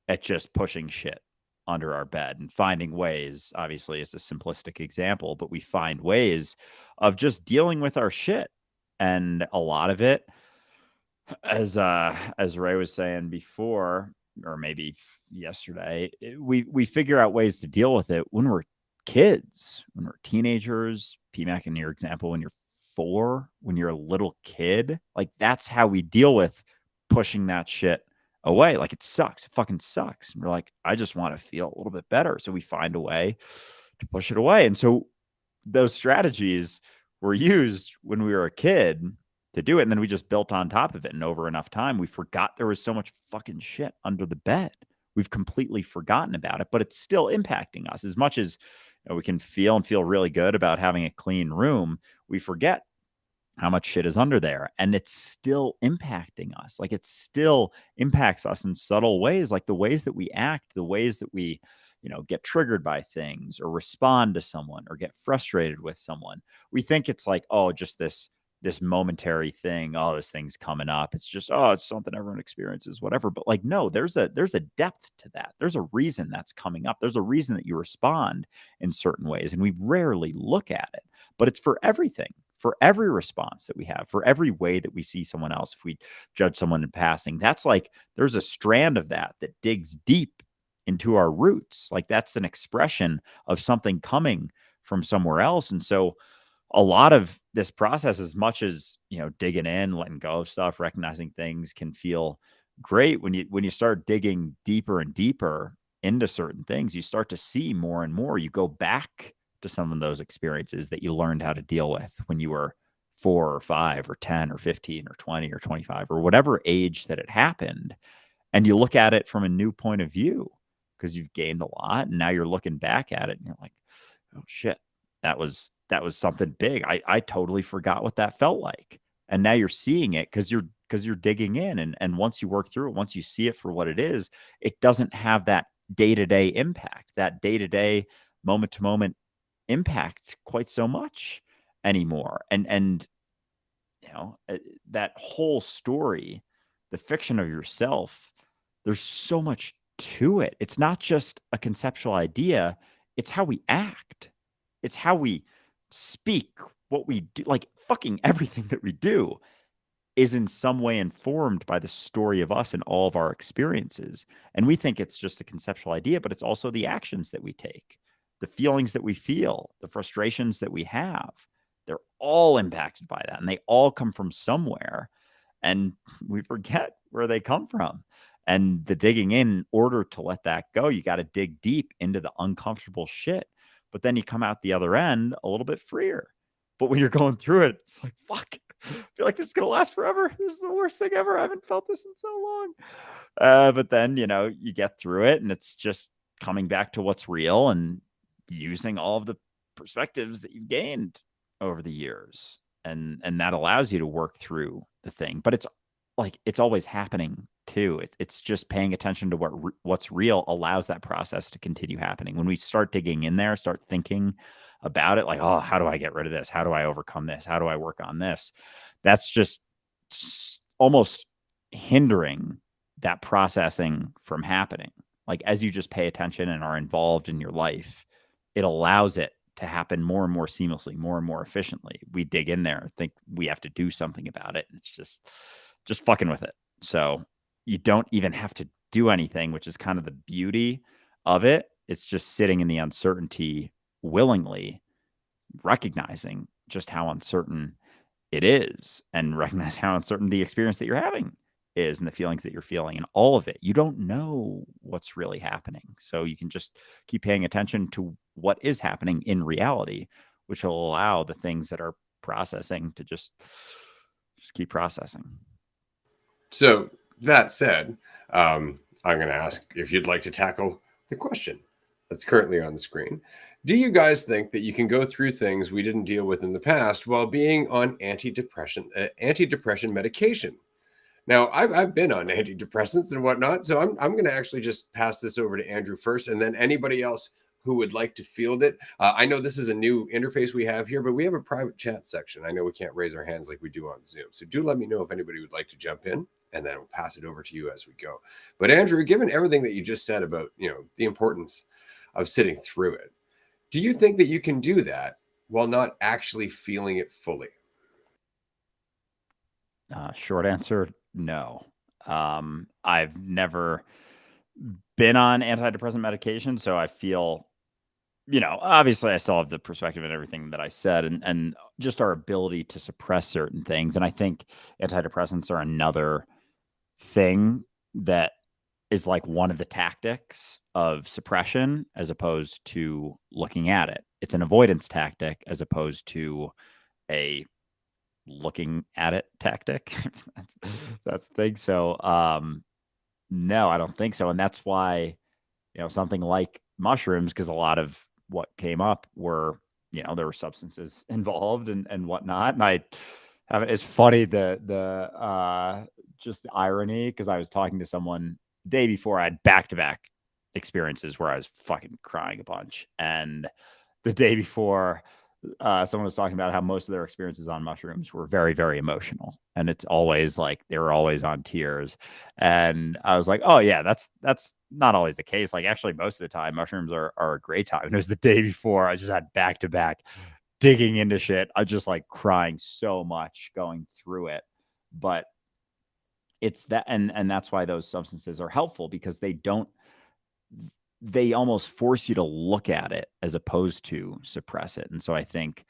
at just pushing shit under our bed and finding ways. Obviously, it's a simplistic example, but we find ways of just dealing with our shit. And a lot of it, as Ray was saying before, or maybe yesterday, we figure out ways to deal with it when we're kids, when we're teenagers. PMAC, in your example, when you're 4, when you're a little kid, like that's how we deal with pushing that shit away. Like it sucks. It fucking sucks. And we're like, I just want to feel a little bit better. So we find a way to push it away. And so those strategies were used when we were a kid to do it. And then we just built on top of it. And over enough time, we forgot there was so much fucking shit under the bed. We've completely forgotten about it, but it's still impacting us as much as, you know, we can feel really good about having a clean room. We forget how much shit is under there, and it's still impacting us. Like it still impacts us in subtle ways, like the ways that we act, the ways that we, you know, get triggered by things or respond to someone or get frustrated with someone. We think it's like, oh, just this momentary thing. Oh, this thing's coming up. It's just, oh, it's something everyone experiences, whatever. But like, no, there's a depth to that. There's a reason that's coming up. There's a reason that you respond in certain ways. And we rarely look at it, but it's for everything, for every response that we have, for every way that we see someone else. If we judge someone in passing, that's like, there's a strand of that digs deep into our roots. Like that's an expression of something coming from somewhere else. And so a lot of this process, as much as, you know, digging in, letting go of stuff, recognizing things can feel great. When you start digging deeper and deeper into certain things, you start to see more and more. You go back to some of those experiences that you learned how to deal with when you were 4 or 5 or 10 or 15 or 20 or 25 or whatever age that it happened. And you look at it from a new point of view because you've gained a lot. And now you're looking back at it and you're like, oh shit, that was something big. I totally forgot what that felt like. And now you're seeing it because you're digging in. And once you work through it, once you see it for what it is, it doesn't have that day-to-day impact, that day-to-day, moment-to-moment impact quite so much anymore. And you know, that whole story, the fiction of yourself, there's so much to it. It's not just a conceptual idea, it's how we act. It's how we speak, what we do, like fucking everything that we do is in some way informed by the story of us and all of our experiences. And we think it's just a conceptual idea, but it's also the actions that we take, the feelings that we feel, the frustrations that we have. They're all impacted by that, and they all come from somewhere, and we forget where they come from. And the digging in order to let that go, you got to dig deep into the uncomfortable shit. But then you come out the other end a little bit freer. But when you're going through it, it's like, fuck, I feel like this is going to last forever. This is the worst thing ever. I haven't felt this in so long. But then, you get through it, and it's just coming back to what's real and using all of the perspectives that you've gained over the years. And that allows you to work through the thing. But it's like, it's always happening too. It's just paying attention to what's real allows that process to continue happening. When we start digging in there, start thinking about it, like, oh, how do I get rid of this? How do I overcome this? How do I work on this? That's just almost hindering that processing from happening. Like, as you just pay attention and are involved in your life, it allows it to happen more and more seamlessly, more and more efficiently. We dig in there, think we have to do something about it. And it's just fucking with it. So you don't even have to do anything, which is kind of the beauty of it. It's just sitting in the uncertainty willingly, recognizing just how uncertain it is, and recognize how uncertain the experience that you're having is, and the feelings that you're feeling, and all of it. You don't know what's really happening. So you can just keep paying attention to what is happening in reality, which will allow the things that are processing to just keep processing. So that said, I'm going to ask if you'd like to tackle the question that's currently on the screen. Do you guys think that you can go through things we didn't deal with in the past while being on antidepressant medication? Now, I've been on antidepressants and whatnot, so I'm going to actually just pass this over to Andrew first, and then anybody else who would like to field it. I know this is a new interface we have here, but we have a private chat section. I know we can't raise our hands like we do on Zoom, so do let me know if anybody would like to jump in, and then we'll pass it over to you as we go. But Andrew, given everything that you just said about the importance of sitting through it, do you think that you can do that while not actually feeling it fully? Short answer, no. I've never been on antidepressant medication, so I feel, obviously I still have the perspective and everything that I said, and just our ability to suppress certain things. And I think antidepressants are another thing that is like one of the tactics of suppression, as opposed to looking at it. It's an avoidance tactic as opposed to a looking at it tactic. that's the thing. So no, I don't think so. And that's why, something like mushrooms, because a lot of what came up were, there were substances involved and whatnot. And I haven't, it's funny, just the irony, because I was talking to someone the day before. I had back-to-back experiences where I was fucking crying a bunch. And the day before, someone was talking about how most of their experiences on mushrooms were very, very emotional. And it's always like they were always on tears. And I was like, oh yeah, that's not always the case. Like, actually, most of the time mushrooms are a great time. And it was the day before, I just had back-to-back digging into shit. I just like crying so much going through it. But it's that, and that's why those substances are helpful, because they almost force you to look at it as opposed to suppress it. And so I think,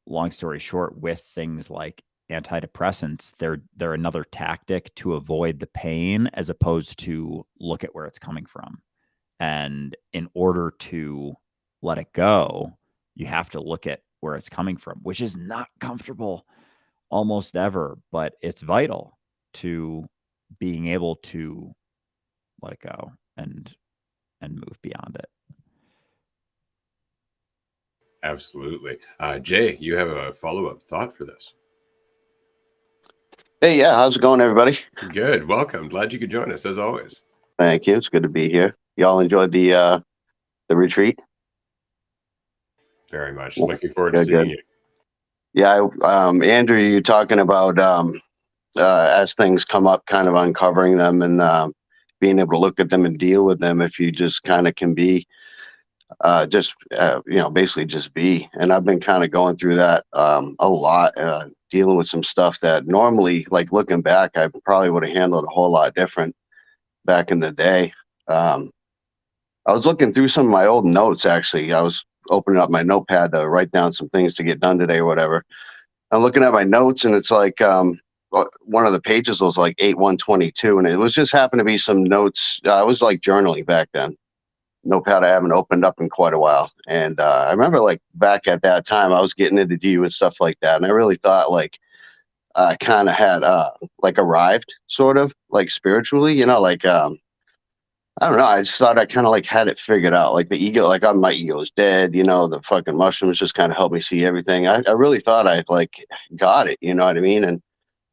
long story short, with things like antidepressants, they're another tactic to avoid the pain as opposed to look at where it's coming from. And in order to let it go, you have to look at where it's coming from, which is not comfortable almost ever, but it's vital to being able to let it go and move beyond it. Absolutely. Jay, you have a follow-up thought for this? Hey, yeah, how's it going, everybody? Good. Welcome. Glad you could join us, as always. Thank you. It's good to be here. Y'all enjoyed the retreat? Very much. Looking forward to seeing you. Yeah, Andrew, you're talking about as things come up, kind of uncovering them and being able to look at them and deal with them if you just kind of can be basically just be. And I've been kind of going through that a lot, dealing with some stuff that normally, like looking back, I probably would have handled a whole lot different back in the day. I was looking through some of my old notes, actually. I was opening up my notepad to write down some things to get done today or whatever. I'm looking at my notes, and it's like one of the pages was like 8/122, and it was just happened to be some notes. I was like journaling back then. Notepad I haven't opened up in quite a while, and I remember like back at that time I was getting into DU and stuff like that, and I really thought like I kind of had like arrived, sort of like spiritually, like I don't know. I just thought I kind of like had it figured out. Like the ego, like my ego is dead. The fucking mushrooms just kind of helped me see everything. I really thought I like got it. You know what I mean? And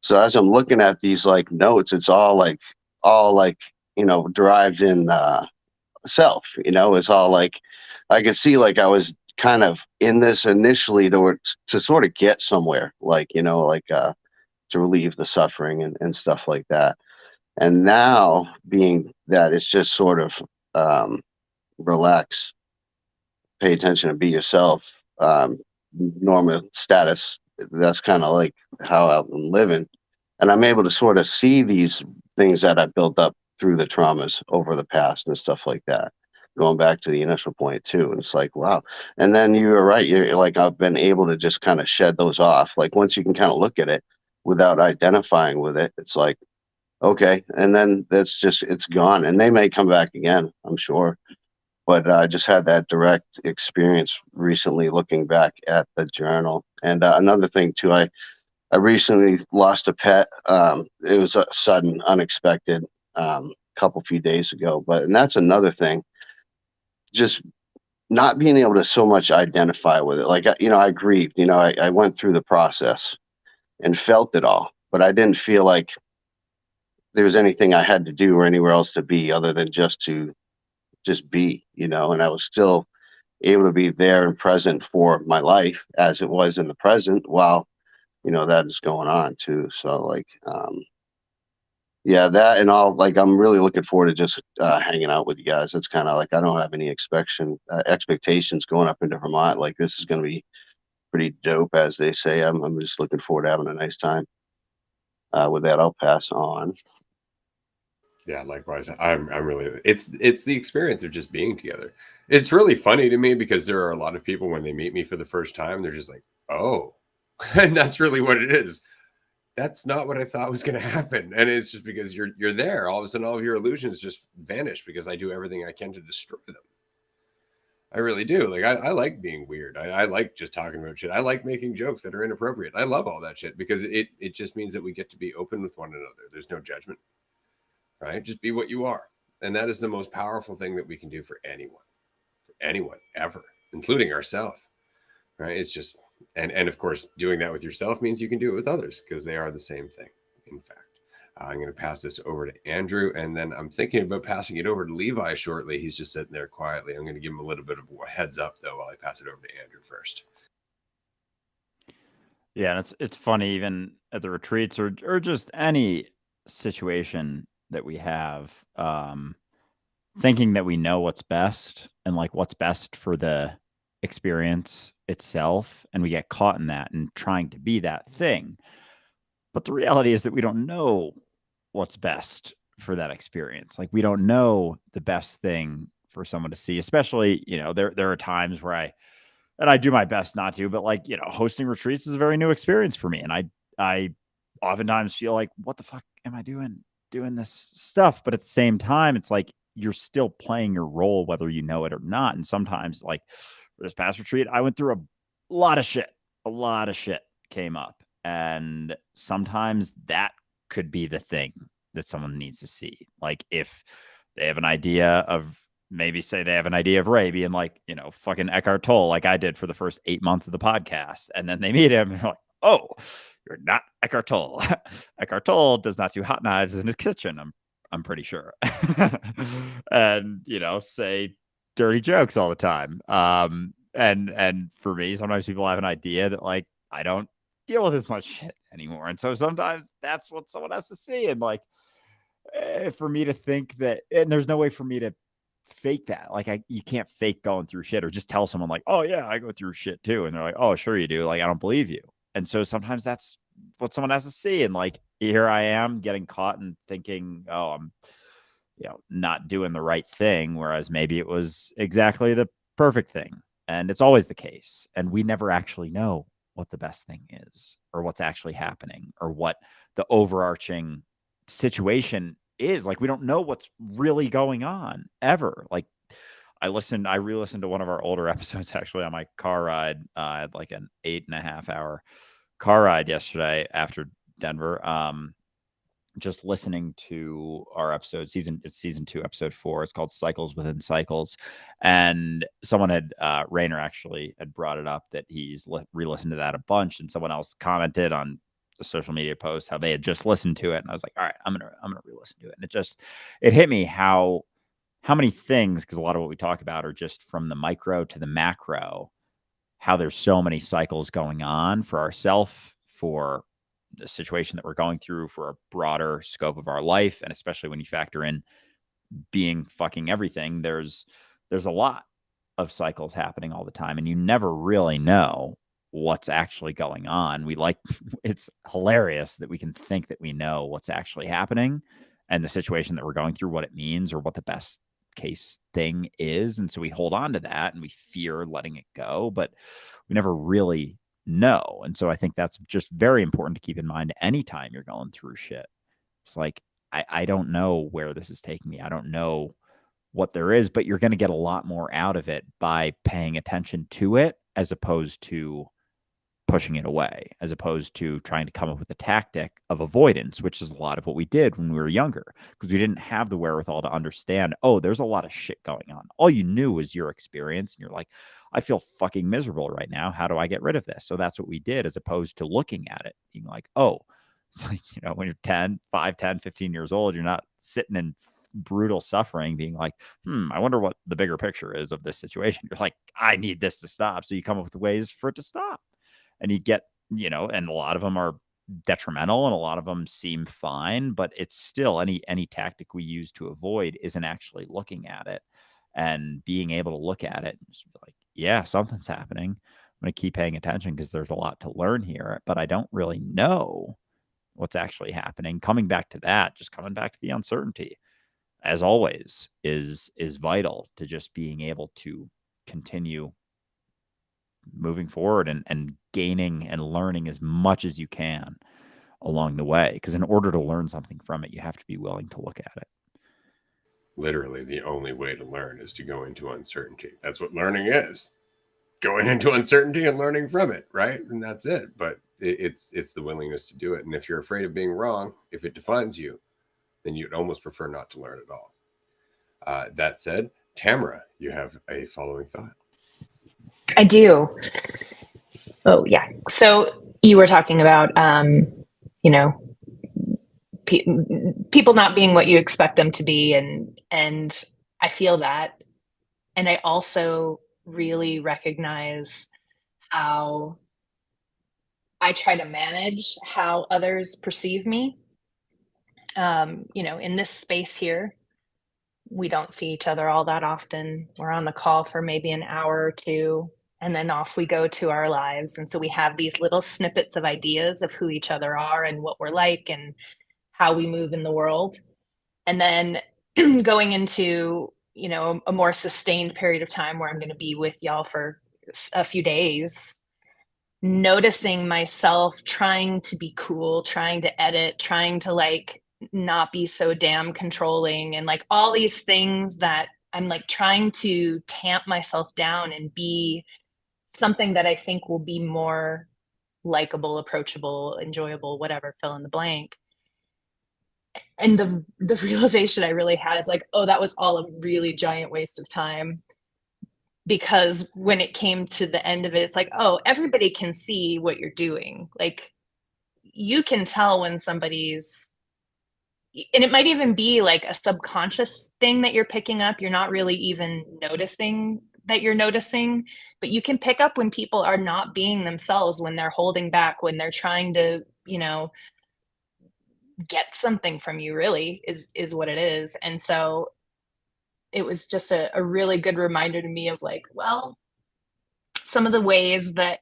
so as I'm looking at these like notes, it's all like derived in self. It's all like I could see like I was kind of in this initially to sort of get somewhere, like to relieve the suffering and stuff like that. And now being that it's just sort of relax, pay attention and be yourself, normal status. That's kind of like how I'm living. And I'm able to sort of see these things that I built up through the traumas over the past and stuff like that. Going back to the initial point too. And it's like, wow. And then you were right. You're like, I've been able to just kind of shed those off. Like once you can kind of look at it without identifying with it, it's like, okay. And then it's gone. And they may come back again, I'm sure. But I just had that direct experience recently looking back at the journal. And another thing too, I recently lost a pet. It was a sudden, unexpected, few days ago. And that's another thing. Just not being able to so much identify with it. Like, I grieved. I went through the process and felt it all, but I didn't feel like there was anything I had to do or anywhere else to be other than just be. And I was still able to be there and present for my life as it was in the present while that is going on too. So like yeah, that and all, like I'm really looking forward to just hanging out with you guys. It's kind of like I don't have any expectations going up into Vermont. Like this is going to be pretty dope, as they say. I'm just looking forward to having a nice time. With that, I'll pass on. Yeah, likewise. I'm really it's the experience of just being together. It's really funny to me because there are a lot of people when they meet me for the first time, they're just like, "Oh." And that's really what it is. That's not what I thought was going to happen. And it's just because you're there, all of a sudden all of your illusions just vanish because I do everything I can to destroy them. I really do. Like I like being weird. I like just talking about shit. I like making jokes that are inappropriate. I love all that shit because it just means that we get to be open with one another. There's no judgment. Right? Just be what you are. And that is the most powerful thing that we can do for anyone ever, including ourselves. Right? It's just, and of course, doing that with yourself means you can do it with others because they are the same thing. In fact, I'm going to pass this over to Andrew, and then I'm thinking about passing it over to Levi shortly. He's just sitting there quietly. I'm going to give him a little bit of a heads up though while I pass it over to Andrew first. Yeah, and it's funny even at the retreats or just any situation that we have, thinking that we know what's best and like what's best for the experience itself, and we get caught in that and trying to be that thing. But the reality is that we don't know what's best for that experience. Like we don't know the best thing for someone to see, especially, there are times where I do my best not to, but like, hosting retreats is a very new experience for me. And I oftentimes feel like, what the fuck am I doing this stuff? But at the same time, it's like, you're still playing your role, whether you know it or not. And sometimes like for this past retreat, I went through a lot of shit came up. And sometimes that could be the thing that someone needs to see. Like if they have an idea of, maybe say they have an idea of Ray being like, fucking Eckhart Tolle, like I did for the first 8 months of the podcast. And then they meet him and they're like, oh, you're not Eckhart Tolle. Eckhart Tolle does not do hot knives in his kitchen. I'm pretty sure. And, say dirty jokes all the time. And for me, sometimes people have an idea that like, I don't deal with as much shit anymore. And so sometimes that's what someone has to see. And like, for me to think that, and there's no way for me to fake that. Like you can't fake going through shit or just tell someone like, oh yeah, I go through shit too. And they're like, oh, sure you do. Like, I don't believe you. And so sometimes that's what someone has to see. And like, here I am getting caught and thinking, oh, I'm, not doing the right thing. Whereas maybe it was exactly the perfect thing. And it's always the case. And we never actually know what the best thing is or what's actually happening or what the overarching situation is. Like, we don't know what's really going on ever. Like, I re-listened to one of our older episodes actually on my car ride. I had like an 8.5 hour car ride yesterday after Denver. Just listening to our episode, it's season 2, episode 4. It's called Cycles Within Cycles. And someone Rainer actually had brought it up that he's re-listened to that a bunch. And someone else commented on the social media post how they had just listened to it. And I was like, all right, I'm going to re-listen to it. And it hit me how many things, because a lot of what we talk about are just from the micro to the macro, how there's so many cycles going on for ourselves, for the situation that we're going through, for a broader scope of our life. And especially when you factor in being fucking everything, there's a lot of cycles happening all the time, and you never really know what's actually going on. It's hilarious that we can think that we know what's actually happening and the situation that we're going through, what it means or what the best case thing is. And so we hold on to that and we fear letting it go, but we never really know. And so I think that's just very important to keep in mind anytime you're going through shit. It's like, I don't know where this is taking me. I don't know what there is, but you're going to get a lot more out of it by paying attention to it as opposed to pushing it away, as opposed to trying to come up with a tactic of avoidance, which is a lot of what we did when we were younger, because we didn't have the wherewithal to understand, oh, there's a lot of shit going on. All you knew was your experience. And you're like, I feel fucking miserable right now. How do I get rid of this? So that's what we did, as opposed to looking at it, being like, oh, it's like, when you're 10, 15 years old, you're not sitting in brutal suffering being like, I wonder what the bigger picture is of this situation. You're like, I need this to stop. So you come up with ways for it to stop. And you get, and a lot of them are detrimental and a lot of them seem fine, but it's still any tactic we use to avoid isn't actually looking at it and being able to look at it and just be like, yeah, something's happening. I'm going to keep paying attention because there's a lot to learn here, but I don't really know what's actually happening. Coming back to the uncertainty, as always, is vital to just being able to continue moving forward and gaining and learning as much as you can along the way. Because in order to learn something from it, you have to be willing to look at it. Literally, the only way to learn is to go into uncertainty. That's what learning is. Going into uncertainty and learning from it, right? And that's it. But it's the willingness to do it. And if you're afraid of being wrong, if it defines you, then you'd almost prefer not to learn at all. That said, Tamara, you have a following thought. I do. Oh, yeah. So you were talking about, people not being what you expect them to be. And I feel that. And I also really recognize how I try to manage how others perceive me. In this space here, we don't see each other all that often. We're on the call for maybe an hour or two, and then off we go to our lives. And so we have these little snippets of ideas of who each other are and what we're like and how we move in the world. And then going into, a more sustained period of time where I'm going to be with y'all for a few days, noticing myself trying to be cool, trying to edit, trying to not be so damn controlling, and all these things that I'm trying to tamp myself down and be something that I think will be more likable, approachable, enjoyable, whatever, fill in the blank. And the realization I really had is oh, that was all a really giant waste of time. Because when it came to the end of it, it's oh, everybody can see what you're doing. You can tell when somebody's, and it might even be a subconscious thing that you're picking up. You're not really even noticing that you're noticing, but you can pick up when people are not being themselves, when they're holding back, when they're trying to, get something from you, really is what it is. And so it was just a really good reminder to me of well, some of the ways that,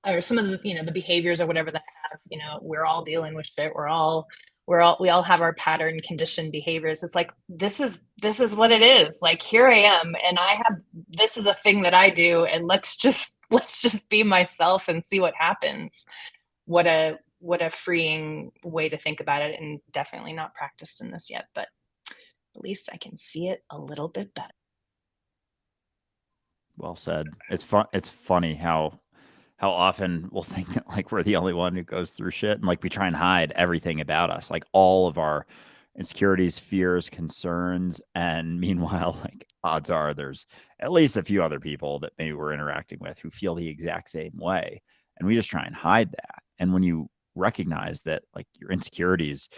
or some of the, the behaviors or whatever that have, we're all dealing with shit. We're all we all have our pattern conditioned behaviors. It's like, this is what it is. Like, here I am, and this is a thing that I do, and let's just be myself and see what happens. What a freeing way to think about it, and definitely not practiced in this yet, but at least I can see it a little bit better. Well said. It's funny how often we'll think that like we're the only one who goes through shit, and like we try and hide everything about us, like all of our insecurities, fears, concerns, and meanwhile, like odds are there's at least a few other people that maybe we're interacting with who feel the exact same way, and we just try and hide that. And when you recognize that like your insecurities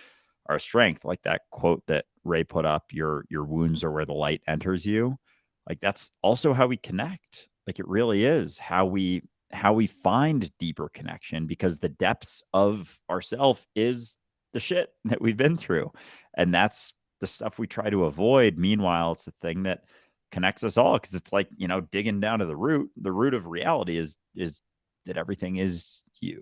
are a strength, like that quote that Ray put up, your wounds are where the light enters you, like that's also how we connect. Like it really is how we find deeper connection, because the depths of ourself is the shit that we've been through, and that's the stuff we try to avoid. Meanwhile, it's the thing that connects us all, because it's like, you know, digging down to the root of reality is that everything is you.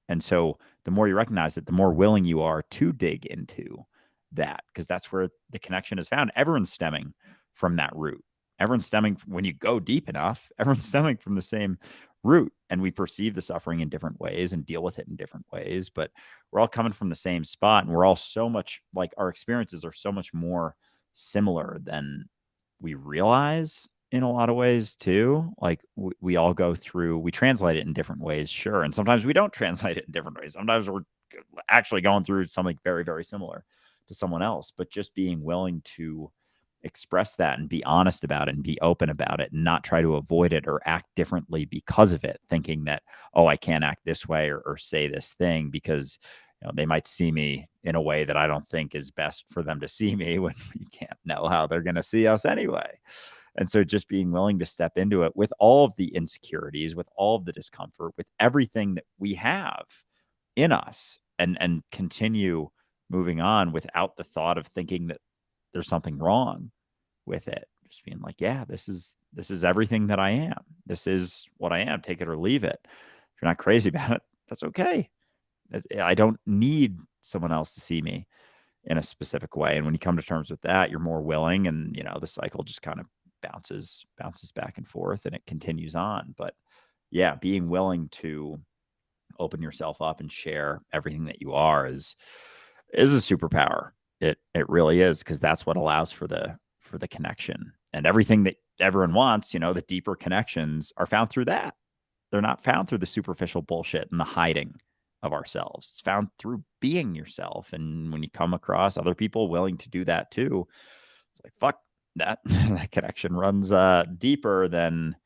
And so the more you recognize it, the more willing you are to dig into that, because that's where the connection is found. Everyone's stemming from that root. Everyone's stemming when you go deep enough, everyone's stemming from the same root, and we perceive the suffering in different ways and deal with it in different ways, but we're all coming from the same spot, and we're all so much like, our experiences are so much more similar than we realize in a lot of ways too. Like we all go through, we translate it in different ways, sure, and sometimes we don't translate it in different ways. Sometimes we're actually going through something very, very similar to someone else, but just being willing to express that and be honest about it and be open about it and not try to avoid it or act differently because of it, thinking that, oh, I can't act this way or say this thing because, you know, they might see me in a way that I don't think is best for them to see me, when you can't know how they're going to see us anyway. And so just being willing to step into it with all of the insecurities, with all of the discomfort, with everything that we have in us, and continue moving on without the thought of thinking that there's something wrong with it. Just being like, yeah, this is everything that I am. This is what I am. Take it or leave it. If you're not crazy about it, that's okay. I don't need someone else to see me in a specific way. And when you come to terms with that, you're more willing, and, you know, the cycle just kind of bounces back and forth, and it continues on. But yeah, being willing to open yourself up and share everything that you are is a superpower. It really is, because that's what allows for the connection, and everything that everyone wants, you know, the deeper connections are found through that. They're not found through the superficial bullshit and the hiding of ourselves. It's found through being yourself. And when you come across other people willing to do that too, it's like, fuck, that that connection runs deeper than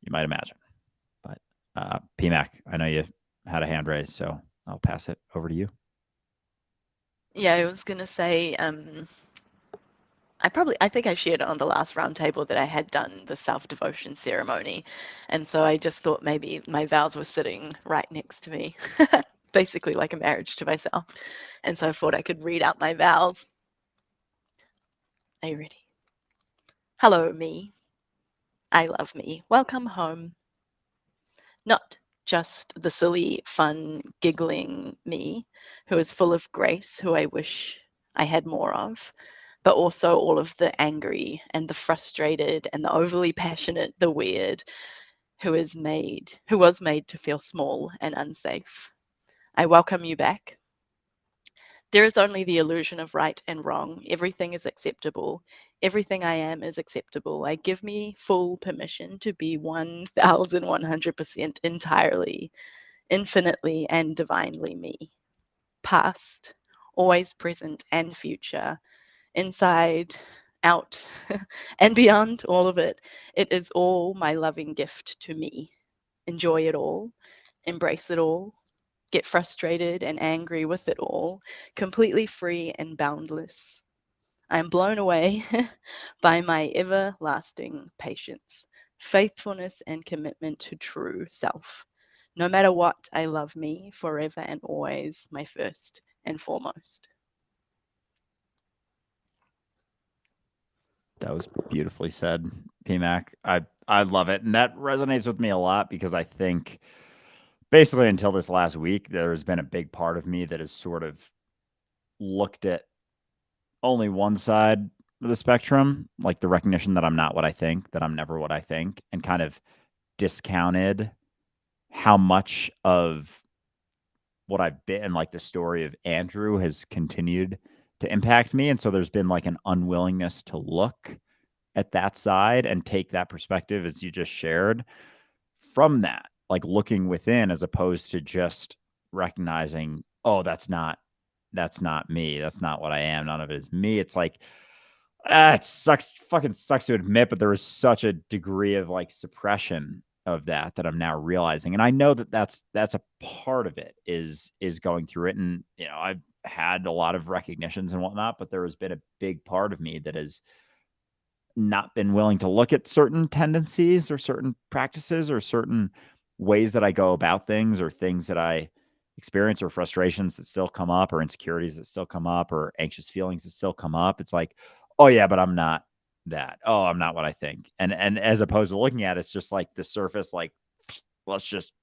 you might imagine. But PMAC, I know you had a hand raised, so I'll pass it over to you. Yeah, I was gonna say, I think I shared it on the last roundtable that I had done the self-devotion ceremony, and so I just thought maybe my vows were sitting right next to me, basically like a marriage to myself. And so I thought I could read out my vows. Are you ready? Hello, me. I love me. Welcome home. Not just the silly, fun, giggling me, who is full of grace, who I wish I had more of, but also all of the angry and the frustrated and the overly passionate, the weird, who was made to feel small and unsafe. I welcome you back. There is only the illusion of right and wrong. Everything is acceptable. Everything I am is acceptable. I give me full permission to be 1100% entirely, infinitely and divinely me. Past, always present and future, inside, out, and beyond all of it. It is all my loving gift to me. Enjoy it all, embrace it all, get frustrated and angry with it all, completely free and boundless. I am blown away by my everlasting patience, faithfulness, and commitment to true self. No matter what, I love me forever and always, my first and foremost. That was beautifully said, PMAC. I love it, and that resonates with me a lot, because I think basically until this last week, there's been a big part of me that is sort of looked at only one side of the spectrum, like the recognition that I'm not what I think, that I'm never what I think, and kind of discounted how much of what I've been, like the story of Andrew has continued to impact me. And so there's been like an unwillingness to look at that side and take that perspective, as you just shared, from that, like looking within, as opposed to just recognizing, oh, that's not me. That's not what I am. None of it is me. It's like, it fucking sucks to admit, but there was such a degree of like suppression of that I'm now realizing. And I know that that's a part of it, is going through it. And, you know, I've had a lot of recognitions and whatnot, but there has been a big part of me that has not been willing to look at certain tendencies or certain practices or certain ways that I go about things, or things that I experience, or frustrations that still come up, or insecurities that still come up, or anxious feelings that still come up. It's like, oh yeah, but I'm not that. Oh, I'm not what I think. And as opposed to looking at it, it's just like the surface, like, let's just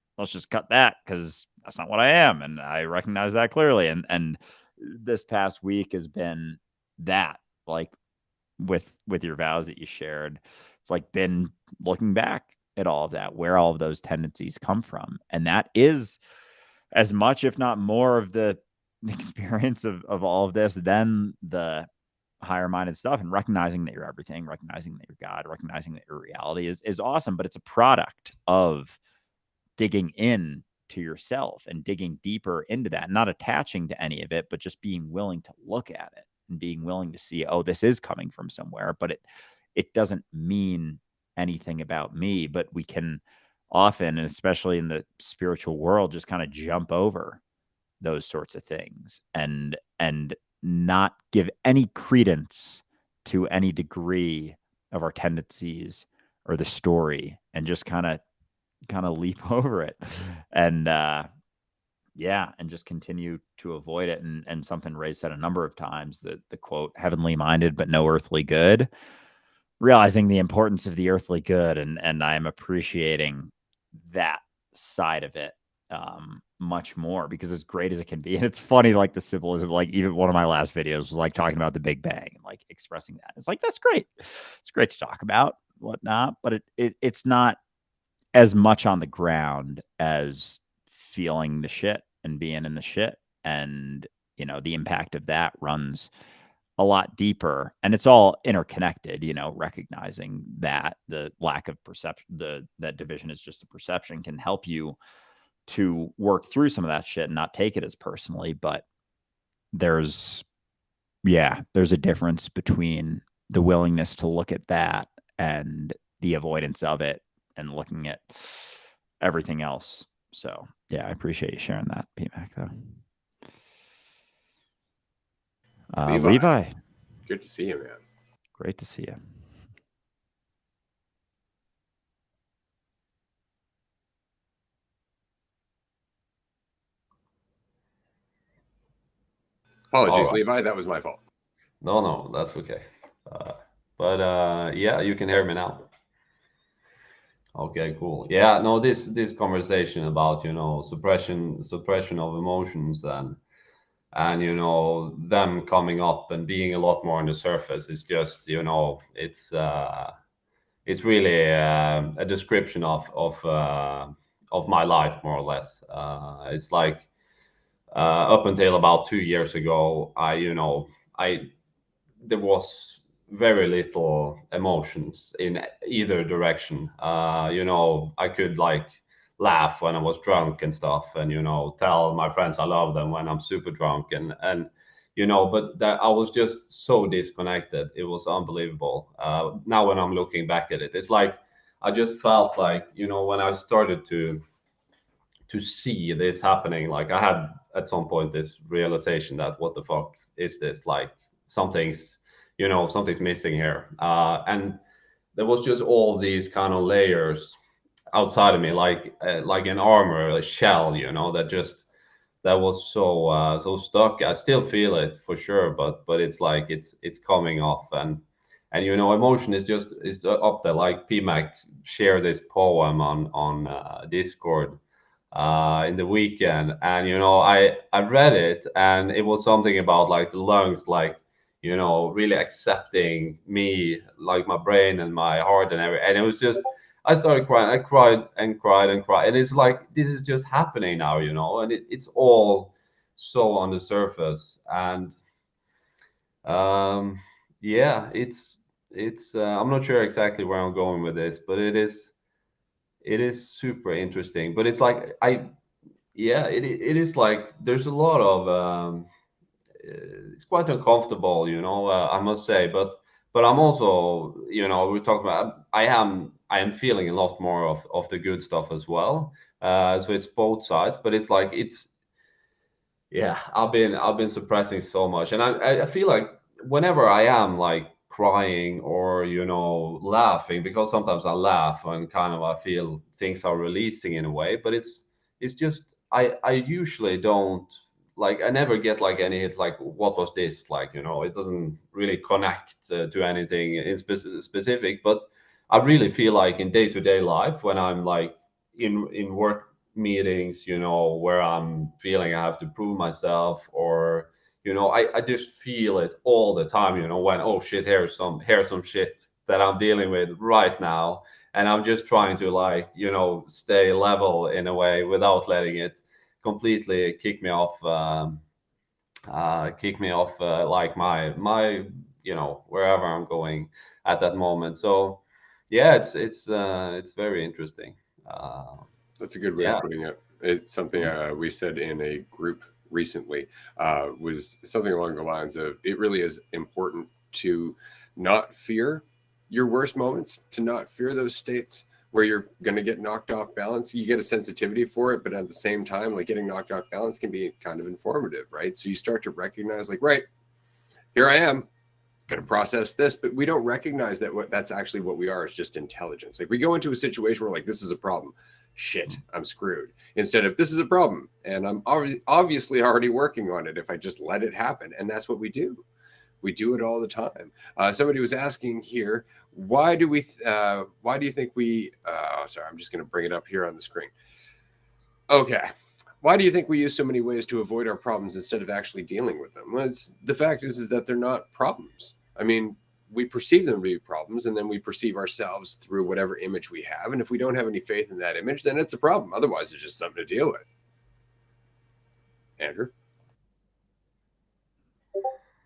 cut that, because that's not what I am. And I recognize that clearly. And this past week has been that, like, with your vows that you shared, it's like been looking back at all of that, where all of those tendencies come from. And that is as much, if not more, of the experience of all of this than the higher minded stuff. And recognizing that you're everything, recognizing that you're God, recognizing that your reality is awesome, but it's a product of digging in to yourself and digging deeper into that, not attaching to any of it, but just being willing to look at it and being willing to see, oh, this is coming from somewhere, but it doesn't mean anything about me. But we can often, and especially in the spiritual world, just kind of jump over those sorts of things and not give any credence to any degree of our tendencies or the story, and just kind of leap over it. And yeah, and just continue to avoid it. And something Ray said a number of times, the quote, heavenly minded but no earthly good, realizing the importance of the earthly good. And I'm appreciating that side of it much more, because as great as it can be, and it's funny, like the symbolism, like even one of my last videos was like talking about the Big Bang and like expressing that. It's like, that's great. It's great to talk about, whatnot, but it's not as much on the ground as feeling the shit and being in the shit. And, you know, the impact of that runs a lot deeper, and it's all interconnected, you know, recognizing that the lack of perception, that division is just a perception, can help you to work through some of that shit and not take it as personally. But there's a difference between the willingness to look at that and the avoidance of it and looking at everything else. So yeah, I appreciate you sharing that, PMAC, though. Levi, good to see you, man. Great to see you. Apologies, Levi. That was my fault. No, that's okay. But yeah, you can hear me now. Okay, cool. Yeah, no, this conversation about, you know, suppression of emotions and you know, them coming up and being a lot more on the surface is just, you know, it's really a description of my life, more or less. It's like up until about 2 years ago, there was very little emotions in either direction. You know, I could like laugh when I was drunk and stuff, and you know, tell my friends I love them when I'm super drunk, and you know, but that I was just so disconnected. It was unbelievable. Now when I'm looking back at it, it's like I just felt like, you know, when I started to see this happening, like I had at some point this realization that what the fuck is this? Like something's, you know, something's missing here. And there was just all these kind of layers outside of me, like an armor, a shell, you know, that was so stuck. I still feel it for sure, but it's like it's coming off. And you know, emotion is up there. Like PMAC shared this poem on Discord in the weekend, and I read it, and it was something about like the lungs, like really accepting me, like my brain and my heart and everything. And it was just, I started crying. I cried and cried and cried, and it's like this is just happening now, and it's all so on the surface. And yeah, it's I'm not sure exactly where I'm going with this, but it is super interesting. But it's like yeah, it is like there's a lot of it's quite uncomfortable, I must say. But I'm also, we're talking about, I am feeling a lot more of the good stuff as well. So it's both sides, but it's like yeah, I've been suppressing so much, and I feel like whenever I am like crying or laughing, because sometimes I laugh and kind of I feel things are releasing in a way, but it's just I usually don't, like, I never get like any hit like what was this, like, it doesn't really connect to anything in specific. But I really feel like in day-to-day life, when I'm like in work meetings, where I'm feeling I have to prove myself, or I just feel it all the time, when, oh shit, here's some shit that I'm dealing with right now, and I'm just trying to, like, stay level in a way without letting it completely kick me off, like my wherever I'm going at that moment. So yeah, it's very interesting. uh, That's a good way yeah. of putting it. It's something we said in a group recently, was something along the lines of, it really is important to not fear your worst moments, to not fear those states where you're going to get knocked off balance. You get a sensitivity for it, but at the same time, like, getting knocked off balance can be kind of informative, right? So you start to recognize, like, right, here I am, going to process this, but we don't recognize that that's actually what we are. It's just intelligence. Like, we go into a situation where, like, this is a problem, shit, I'm screwed, instead of this is a problem and I'm obviously already working on it if I just let it happen. And that's what we do. We do it all the time. Somebody was asking here, why do you think we sorry, I'm just going to bring it up here on the screen. Okay. Why do you think we use so many ways to avoid our problems instead of actually dealing with them? Well, the fact is that they're not problems. I mean, we perceive them to be problems, and then we perceive ourselves through whatever image we have. And if we don't have any faith in that image, then it's a problem. Otherwise, it's just something to deal with. Andrew?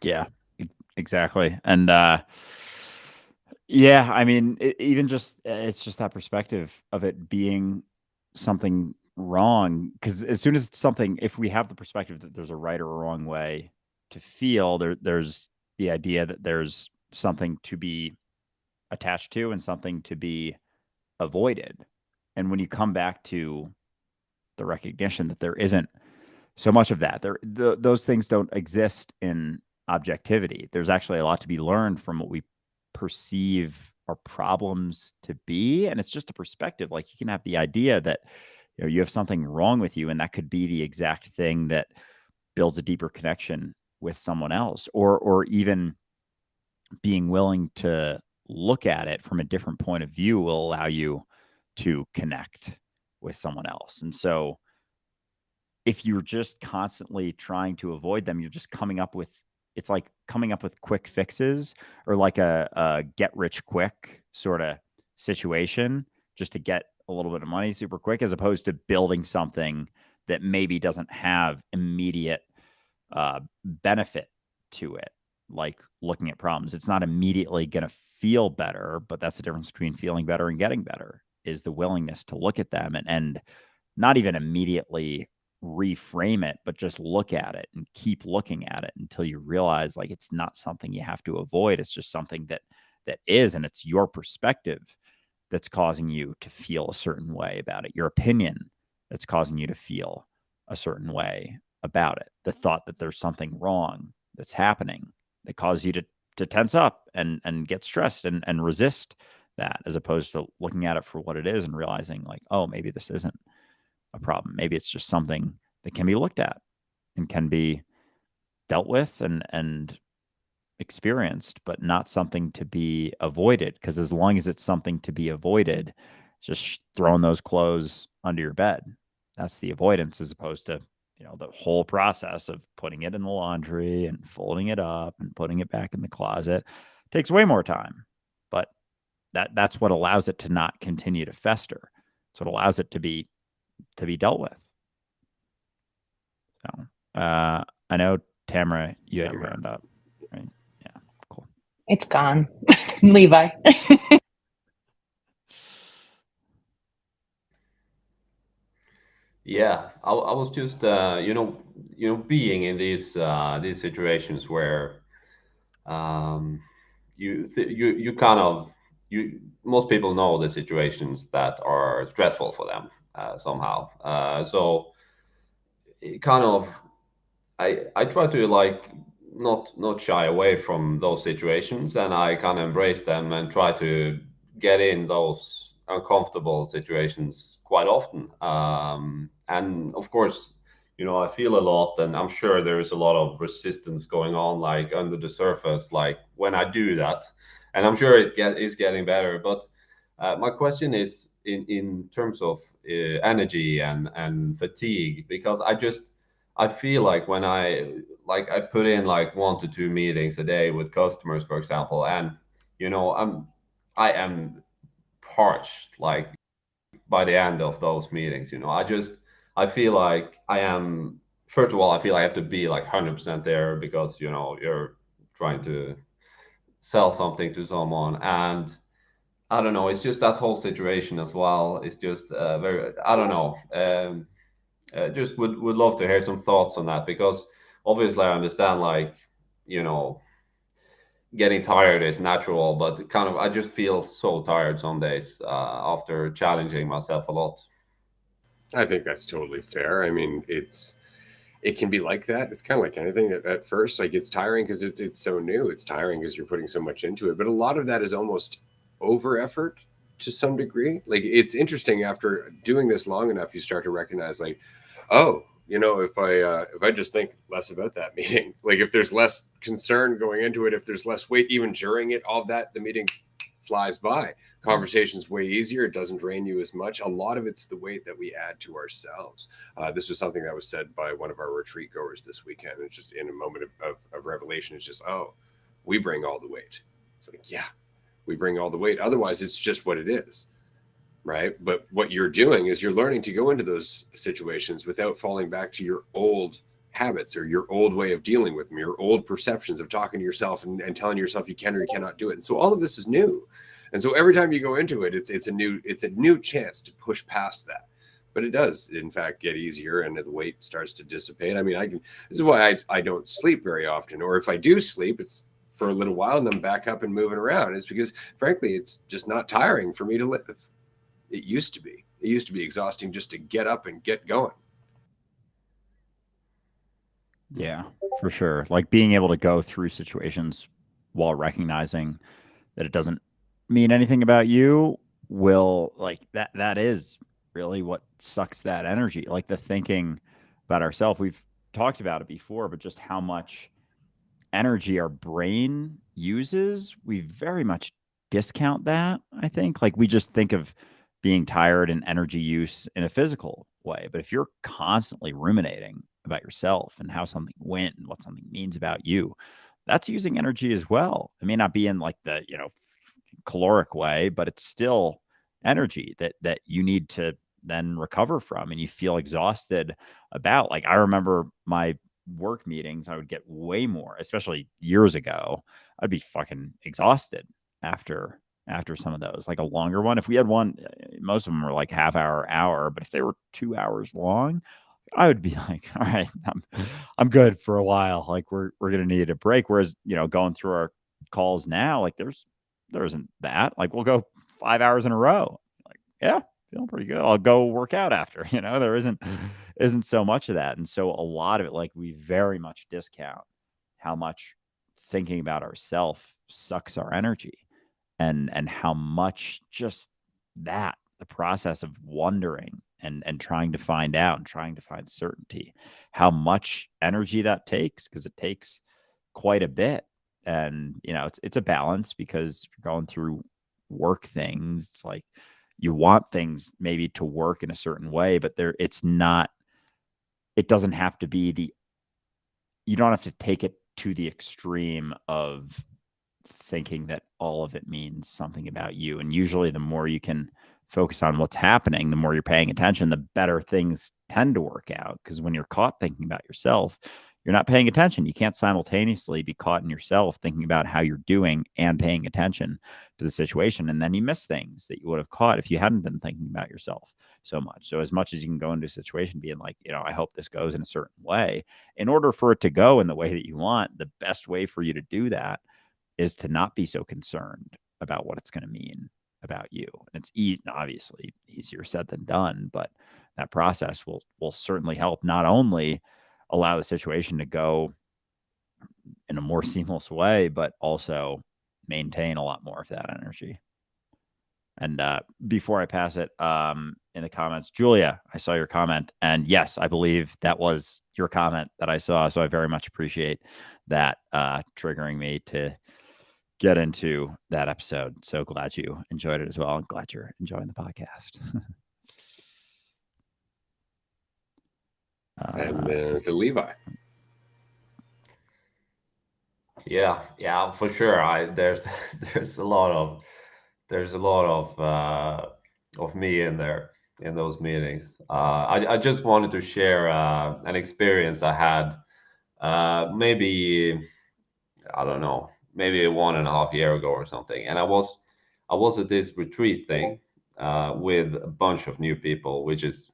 Yeah, exactly. And yeah, I mean, even just it's just that perspective of it being something wrong. Because as soon as it's something, if we have the perspective that there's a right or a wrong way to feel, there's the idea that there's something to be attached to and something to be avoided. And when you come back to the recognition that there isn't so much of that, those things don't exist in objectivity. There's actually a lot to be learned from what we perceive our problems to be, and it's just a perspective. Like, you can have the idea that you have something wrong with you, and that could be the exact thing that builds a deeper connection with someone else, or even being willing to look at it from a different point of view will allow you to connect with someone else. And so if you're just constantly trying to avoid them, you're just coming up with, it's like coming up with quick fixes, or like a get rich quick sort of situation, just to get a little bit of money super quick, as opposed to building something that maybe doesn't have immediate benefit to it. Like looking at problems, it's not immediately going to feel better, but that's the difference between feeling better and getting better, is the willingness to look at them and not even immediately reframe it, but just look at it and keep looking at it until you realize, like, it's not something you have to avoid. It's just something that is, and it's your perspective that's causing you to feel a certain way about it. Your opinion that's causing you to feel a certain way about it. The thought that there's something wrong that's happening that causes you to tense up and get stressed and resist that, as opposed to looking at it for what it is and realizing, like, oh, maybe this isn't a problem. Maybe it's just something that can be looked at and can be dealt with and experienced, but not something to be avoided. Because as long as it's something to be avoided, just throwing those clothes under your bed, That's the avoidance, as opposed to, the whole process of putting it in the laundry and folding it up and putting it back in the closet takes way more time. But that's what allows it to not continue to fester. It's what allows it to be dealt with. So I know, Tamara, you had your hand up, right? Yeah, cool. It's gone. Levi. Yeah, I was just being in these situations where you kind of most people know the situations that are stressful for them somehow. So it kind of I try to like not shy away from those situations, and I kind of embrace them and try to get in those uncomfortable situations quite often. And of course, I feel a lot, and I'm sure there is a lot of resistance going on, like under the surface, like when I do that, and I'm sure is getting better. But my question is in terms of energy and fatigue, because I feel like when I put in like 1 to 2 meetings a day with customers, for example, and I am parched like by the end of those meetings. I feel like I am. First of all, I feel I have to be like 100% there because you're trying to sell something to someone, and I don't know. It's just that whole situation as well. It's just very. I don't know. Just would love to hear some thoughts on that, because obviously I understand like you know getting tired is natural, but kind of I just feel so tired some days after challenging myself a lot. I think that's totally fair. I mean, it can be like that. It's kind of like anything at first. Like it's tiring because it's so new. It's tiring because you're putting so much into it. But a lot of that is almost over effort to some degree. Like it's interesting, after doing this long enough, you start to recognize like, oh, if I just think less about that meeting, like if there's less concern going into it, if there's less weight even during it, all of that, the meeting flies by. Conversation's way easier. It doesn't drain you as much. A lot of it's the weight that we add to ourselves. This was something that was said by one of our retreat goers this weekend. It's just in a moment of revelation. It's just, oh, we bring all the weight. It's like, yeah, we bring all the weight. Otherwise, it's just what it is. Right. But what you're doing is you're learning to go into those situations without falling back to your old habits or your old way of dealing with them, your old perceptions of talking to yourself and telling yourself you can or you cannot do it. And so all of this is new. And so every time you go into it, it's a new chance to push past that. But it does, in fact, get easier, and the weight starts to dissipate. I mean, this is why I don't sleep very often, or if I do sleep, it's for a little while and then back up and moving around. It's because, frankly, it's just not tiring for me to live. It used to be. It used to be exhausting just to get up and get going. Yeah, for sure. Like being able to go through situations while recognizing that it doesn't mean anything about you will, like, that is really what sucks that energy. Like the thinking about ourselves. We've talked about it before, but just how much energy our brain uses, we very much discount that, I think. Like we just think of being tired and energy use in a physical way. But if you're constantly ruminating about yourself and how something went and what something means about you, that's using energy as well. It may not be in like the, caloric way, but it's still energy that you need to then recover from, and you feel exhausted about. Like I remember my work meetings, I would get way more, especially years ago. I'd be fucking exhausted after some of those. Like a longer one, if we had one, most of them were like half hour, but if they were 2 hours long, I would be like, all right, I'm good for a while. Like we're gonna need a break. Whereas, going through our calls now, like there isn't that. Like we'll go 5 hours in a row. Like, yeah, feeling pretty good. I'll go work out after. There isn't so much of that. And so a lot of it, like we very much discount how much thinking about ourselves sucks our energy, and how much just that, the process of wondering and trying to find out and trying to find certainty, how much energy that takes, because it takes quite a bit. And it's a balance, because if you're going through work things, it's like you want things maybe to work in a certain way, but it doesn't have to be you don't have to take it to the extreme of thinking that all of it means something about you. And usually the more you can focus on what's happening, the more you're paying attention, the better things tend to work out. Because when you're caught thinking about yourself, you're not paying attention. You can't simultaneously be caught in yourself thinking about how you're doing and paying attention to the situation. And then you miss things that you would have caught if you hadn't been thinking about yourself so much. So as much as you can go into a situation being like, I hope this goes in a certain way, in order for it to go in the way that you want, the best way for you to do that is to not be so concerned about what it's going to mean about you. And it's obviously easier said than done, but that process will certainly help not only allow the situation to go in a more seamless way, but also maintain a lot more of that energy. And before I pass it, in the comments, Julia, I saw your comment, and yes, I believe that was your comment that I saw. So I very much appreciate that triggering me to get into that episode. So glad you enjoyed it as well, and glad you're enjoying the podcast. And the Levi. Yeah, for sure. There's a lot of me in there in those meetings. I just wanted to share an experience I had maybe, I don't know, maybe 1.5 years ago or something. And I was at this retreat thing with a bunch of new people, which is,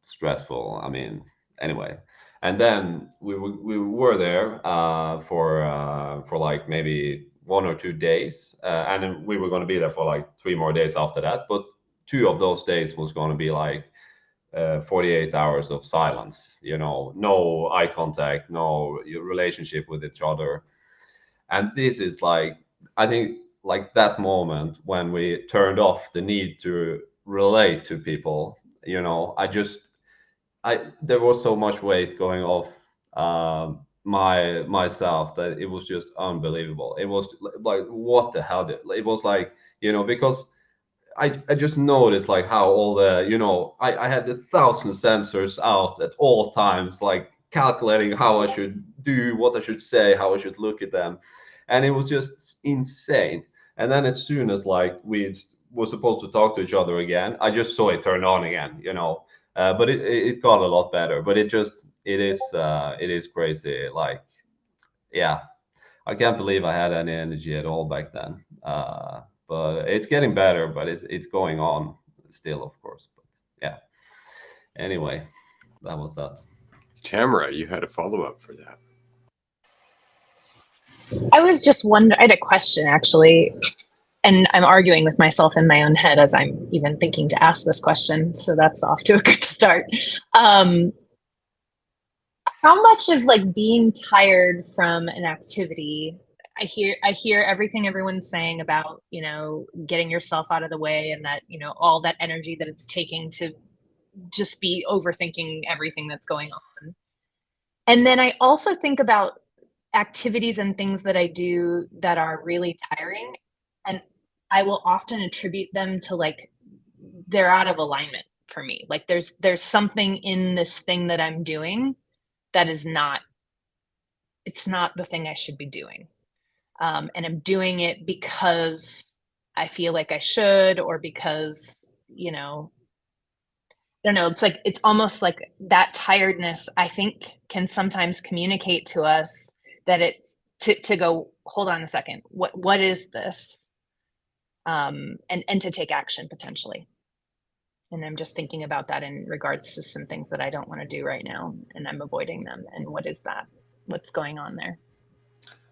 stressful. I mean, anyway. And then we were there for like maybe 1 or 2 days, and then we were going to be there for like 3 more days after that. But 2 of those days was going to be like 48 hours of silence. No eye contact, no relationship with each other. And this is like, I think, like that moment when we turned off the need to relate to people. There was so much weight going off myself that it was just unbelievable. It was like, what the hell it was like, because I just noticed like how all the, I had 1,000 sensors out at all times, like calculating how I should do, what I should say, how I should look at them. And it was just insane. And then as soon as like we were supposed to talk to each other again, I just saw it turn on again, but it got a lot better. But it is crazy. Like, yeah, I can't believe I had any energy at all back then. But it's getting better, but it's going on still, of course. But yeah. Anyway, that was that. Tamara, you had a follow-up for that. I was just wondering, I had a question actually, and I'm arguing with myself in my own head as I'm even thinking to ask this question. So that's off to a good start. How much of like being tired from an activity, I hear everything everyone's saying about, getting yourself out of the way, and that, all that energy that it's taking to just be overthinking everything that's going on. And then I also think about activities and things that I do that are really tiring, and I will often attribute them to like they're out of alignment for me. Like there's something in this thing that I'm doing that is not, it's not the thing I should be doing. And I'm doing it because I feel like I should, or because, I don't know, it's almost like that tiredness, I think, can sometimes communicate to us that it's to go, hold on a second, what is this? And to take action potentially. And I'm just thinking about that in regards to some things that I don't want to do right now, and I'm avoiding them. And what is that? What's going on there?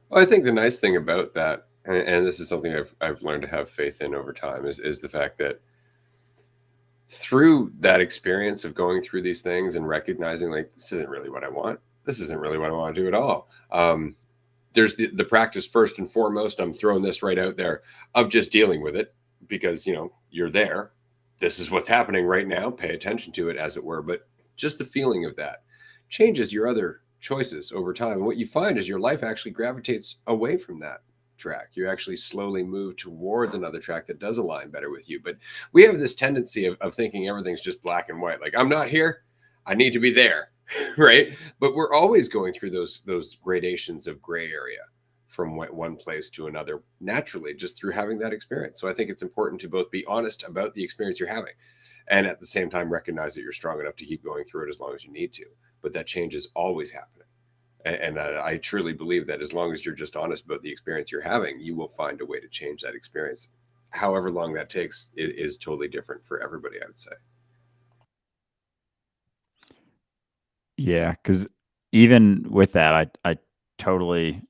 Well, I think the nice thing about that, and this is something I've learned to have faith in over time, is the fact that through that experience of going through these things and recognizing like, this isn't really what I want. This isn't really what I want to do at all. There's the practice first and foremost. I'm throwing this right out there of just dealing with it because, you're there. This is what's happening right now. Pay attention to it, as it were. But just the feeling of that changes your other choices over time. And what you find is your life actually gravitates away from that track. You actually slowly move towards another track that does align better with you. But we have this tendency of thinking everything's just black and white. Like, I'm not here, I need to be there, right? But we're always going through those gradations of gray area from one place to another naturally, just through having that experience. So I think it's important to both be honest about the experience you're having and at the same time recognize that you're strong enough to keep going through it as long as you need to. But that change is always happening. And I truly believe that as long as you're just honest about the experience you're having, you will find a way to change that experience. However long that takes is totally different for everybody, I would say. Yeah, because even with that, I totally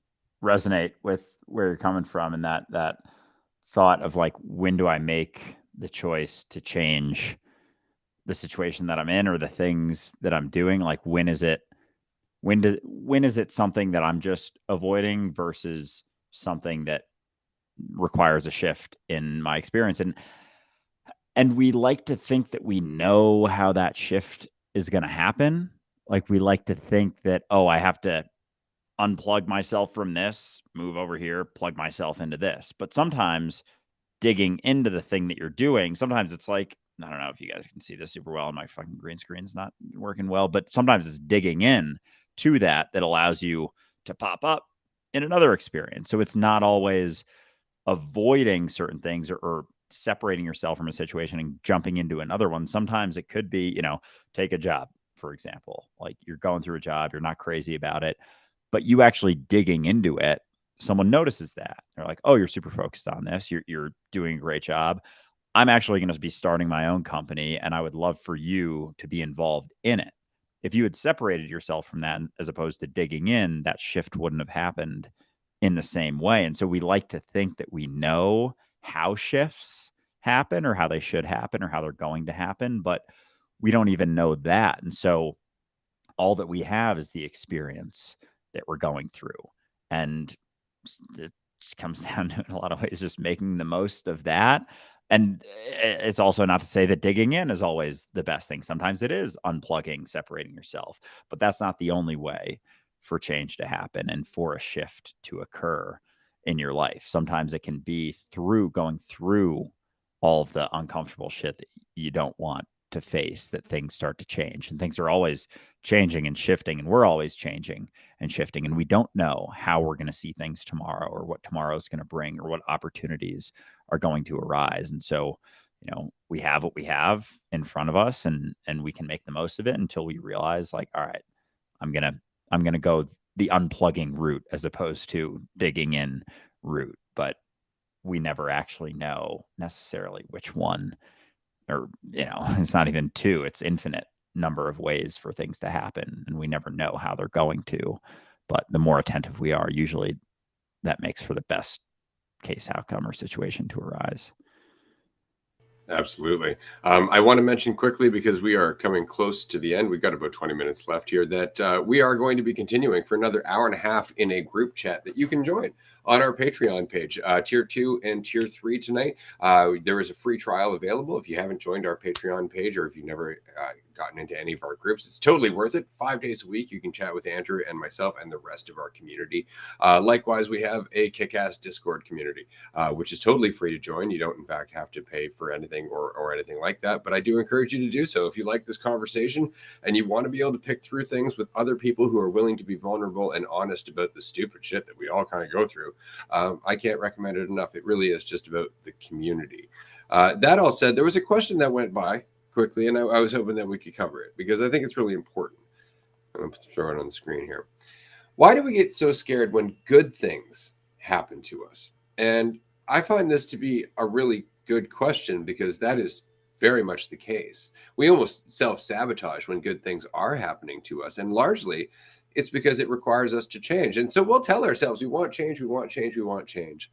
resonate with where you're coming from, and that thought of like, when do I make the choice to change the situation that I'm in or the things that I'm doing? Like, when is it something that I'm just avoiding versus something that requires a shift in my experience? And we like to think that we know how that shift is going to happen. Like, we like to think that, oh, I have to unplug myself from this, move over here, plug myself into this. But sometimes digging into the thing that you're doing, sometimes it's like, I don't know if you guys can see this super well, and my fucking green screen's not working well, but sometimes it's digging in to that allows you to pop up in another experience. So it's not always avoiding certain things or separating yourself from a situation and jumping into another one. Sometimes it could be, take a job, for example. Like, you're going through a job, you're not crazy about it, but you actually digging into it, someone notices that. They're like, oh, you're super focused on this. You're doing a great job. I'm actually going to be starting my own company, and I would love for you to be involved in it. If you had separated yourself from that as opposed to digging in, that shift wouldn't have happened in the same way. And so we like to think that we know how shifts happen or how they should happen or how they're going to happen, but we don't even know that. And so all that we have is the experience that we're going through. And it comes down to, in a lot of ways, just making the most of that. And it's also not to say that digging in is always the best thing. Sometimes it is unplugging, separating yourself, but that's not the only way for change to happen and for a shift to occur in your life. Sometimes it can be through going through all of the uncomfortable shit that you don't want to face, that things start to change, and things are always changing and shifting, and we're always changing and shifting, and we don't know how we're going to see things tomorrow or what tomorrow is going to bring or what opportunities are going to arise. And so, we have what we have in front of us, and we can make the most of it until we realize, like, all right, I'm going to go the unplugging route as opposed to digging in route. But we never actually know necessarily which one, or, it's not even two, it's infinite number of ways for things to happen. And we never know how they're going to, but the more attentive we are, usually that makes for the best case outcome or situation to arise. Absolutely. I want to mention quickly, because we are coming close to the end, we've got about 20 minutes left here, that we are going to be continuing for another hour and a half in a group chat that you can join on our Patreon page, tier 2 and tier 3 tonight. There is a free trial available if you haven't joined our Patreon page, or if you've never gotten into any of our groups. It's totally worth it. 5 days a week, you can chat with Andrew and myself and the rest of our community. Likewise, we have a kick-ass Discord community, which is totally free to join. You don't, in fact, have to pay for anything or anything like that, but I do encourage you to do so. If you like this conversation and you want to be able to pick through things with other people who are willing to be vulnerable and honest about the stupid shit that we all kind of go through, I can't recommend it enough. It really is just about the community. That all said, there was a question that went by quickly, and I was hoping that we could cover it because I think it's really important. I'm going to throw it on the screen here. Why do we get so scared when good things happen to us? And I find this to be a really good question, because that is very much the case. We almost self-sabotage when good things are happening to us, and largely it's because it requires us to change. And so we'll tell ourselves we want change, we want change, we want change.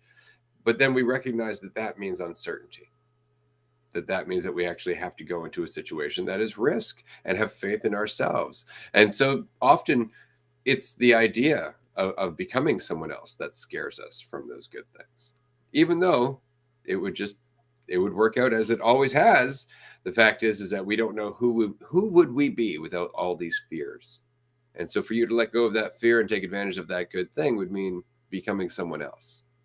But then we recognize that that means uncertainty. That means that we actually have to go into a situation that is risk and have faith in ourselves. And so often it's the idea of becoming someone else that scares us from those good things. Even though it would work out as it always has, the fact is that we don't know who would we be without all these fears. And so for you to let go of that fear and take advantage of that good thing would mean becoming someone else.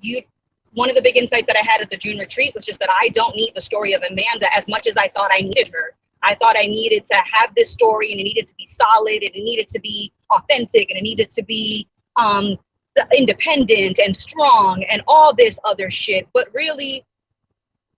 you one of the big insights that I had at the June retreat was just that I don't need the story of Amanda as much as I thought I needed her. I thought I needed to have this story, and it needed to be solid, and it needed to be authentic, and it needed to be independent and strong and all this other shit. But really,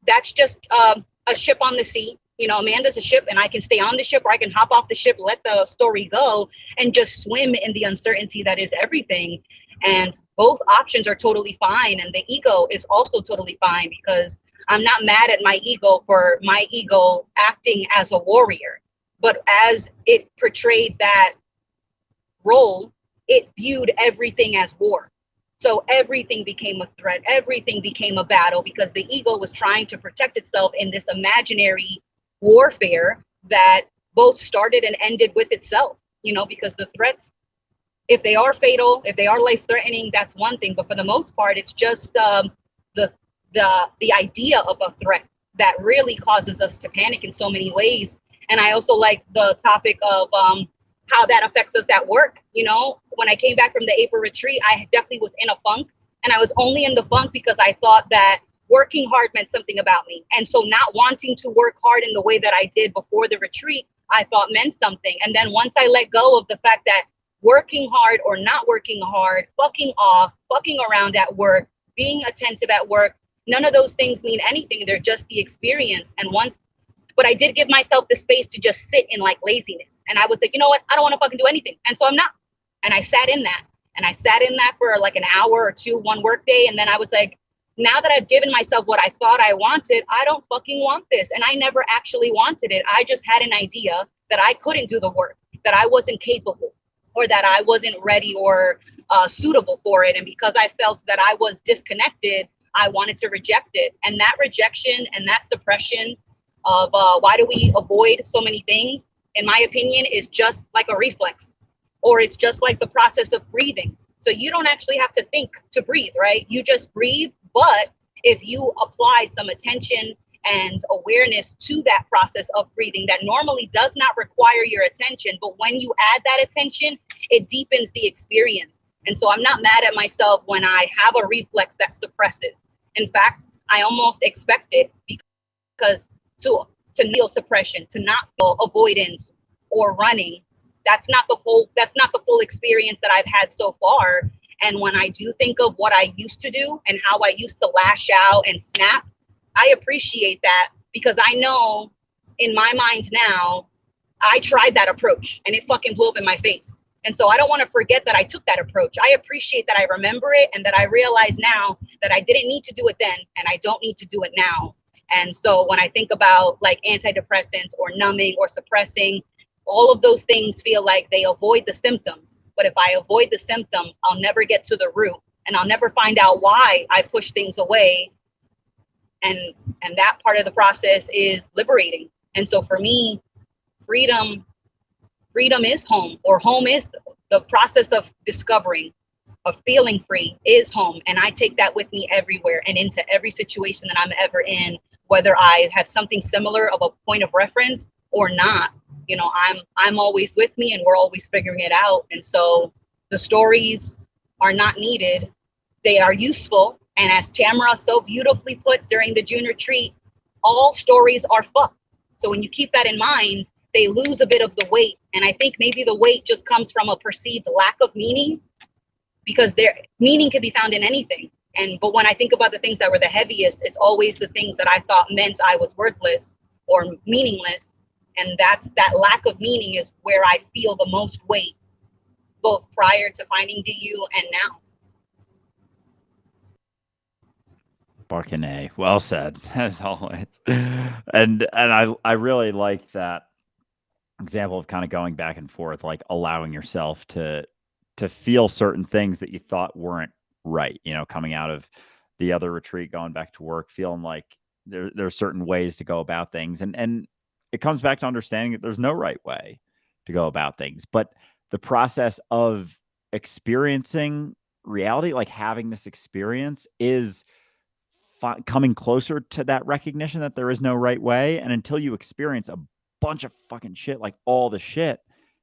that's just a ship on the sea. You know, Amanda's a ship, and I can stay on the ship, or I can hop off the ship, let the story go, and just swim in the uncertainty that is everything. And both options are totally fine. And the ego is also totally fine, because I'm not mad at my ego for my ego acting as a warrior. But as it portrayed that role, it viewed everything as war. So everything became a threat. Everything became a battle, because the ego was trying to protect itself in this imaginary warfare that both started and ended with itself, you know, because the threats, if they are fatal, if they are life-threatening, that's one thing. But for the most part, it's just the idea of a threat that really causes us to panic in so many ways. And I also like the topic of how that affects us at work. You know, when I came back from the April retreat, I definitely was in a funk, and I was only in the funk because I thought that working hard meant something about me. And so not wanting to work hard in the way that I did before the retreat, I thought meant something. And then once I let go of the fact that working hard or not working hard, fucking off, fucking around at work, being attentive at work, none of those things mean anything. They're just the experience. And but I did give myself the space to just sit in like laziness. And I was like, you know what? I don't want to fucking do anything. And so I'm not. And I sat in that. And I sat in that for like an hour or two, one work day. And then I was like, now that I've given myself what I thought I wanted, I don't fucking want this. And I never actually wanted it. I just had an idea that I couldn't do the work, that I wasn't capable, or that I wasn't ready or suitable for it. And because I felt that I was disconnected, I wanted to reject it. And that rejection and that suppression of why do we avoid so many things, in my opinion, is just like a reflex, or it's just like the process of breathing. So you don't actually have to think to breathe, right? You just breathe. But if you apply some attention and awareness to that process of breathing that normally does not require your attention, but when you add that attention, it deepens the experience. And so I'm not mad at myself when I have a reflex that suppresses. In fact, I almost expect it, because to feel suppression, to not feel avoidance or running, that's not the full experience that I've had so far. And when I do think of what I used to do and how I used to lash out and snap, I appreciate that, because I know in my mind now, I tried that approach and it fucking blew up in my face. And so I don't want to forget that I took that approach. I appreciate that I remember it, and that I realize now that I didn't need to do it then, and I don't need to do it now. And so when I think about like antidepressants or numbing or suppressing, all of those things feel like they avoid the symptoms. But if I avoid the symptoms, I'll never get to the root, and I'll never find out why I push things away. And that part of the process is liberating. And so for me, freedom is home, or home is the process of discovering, of feeling free is home. And I take that with me everywhere and into every situation that I'm ever in, whether I have something similar of a point of reference or not. You know, I'm always with me, and we're always figuring it out. And so the stories are not needed. They are useful. And as Tamara so beautifully put during the June retreat, all stories are fucked. So when you keep that in mind, they lose a bit of the weight. And I think maybe the weight just comes from a perceived lack of meaning, because their meaning can be found in anything. But when I think about the things that were the heaviest, it's always the things that I thought meant I was worthless or meaningless. And that lack of meaning is where I feel the most weight, both prior to finding DU and now. Fucking A. Well said, as always. And I really like that example of kind of going back and forth, like allowing yourself to feel certain things that you thought weren't right, you know, coming out of the other retreat, going back to work, feeling like there are certain ways to go about things. And it comes back to understanding that there's no right way to go about things. But the process of experiencing reality, like having this experience, is coming closer to that recognition that there is no right way. And until you experience a bunch of fucking shit, like all the shit,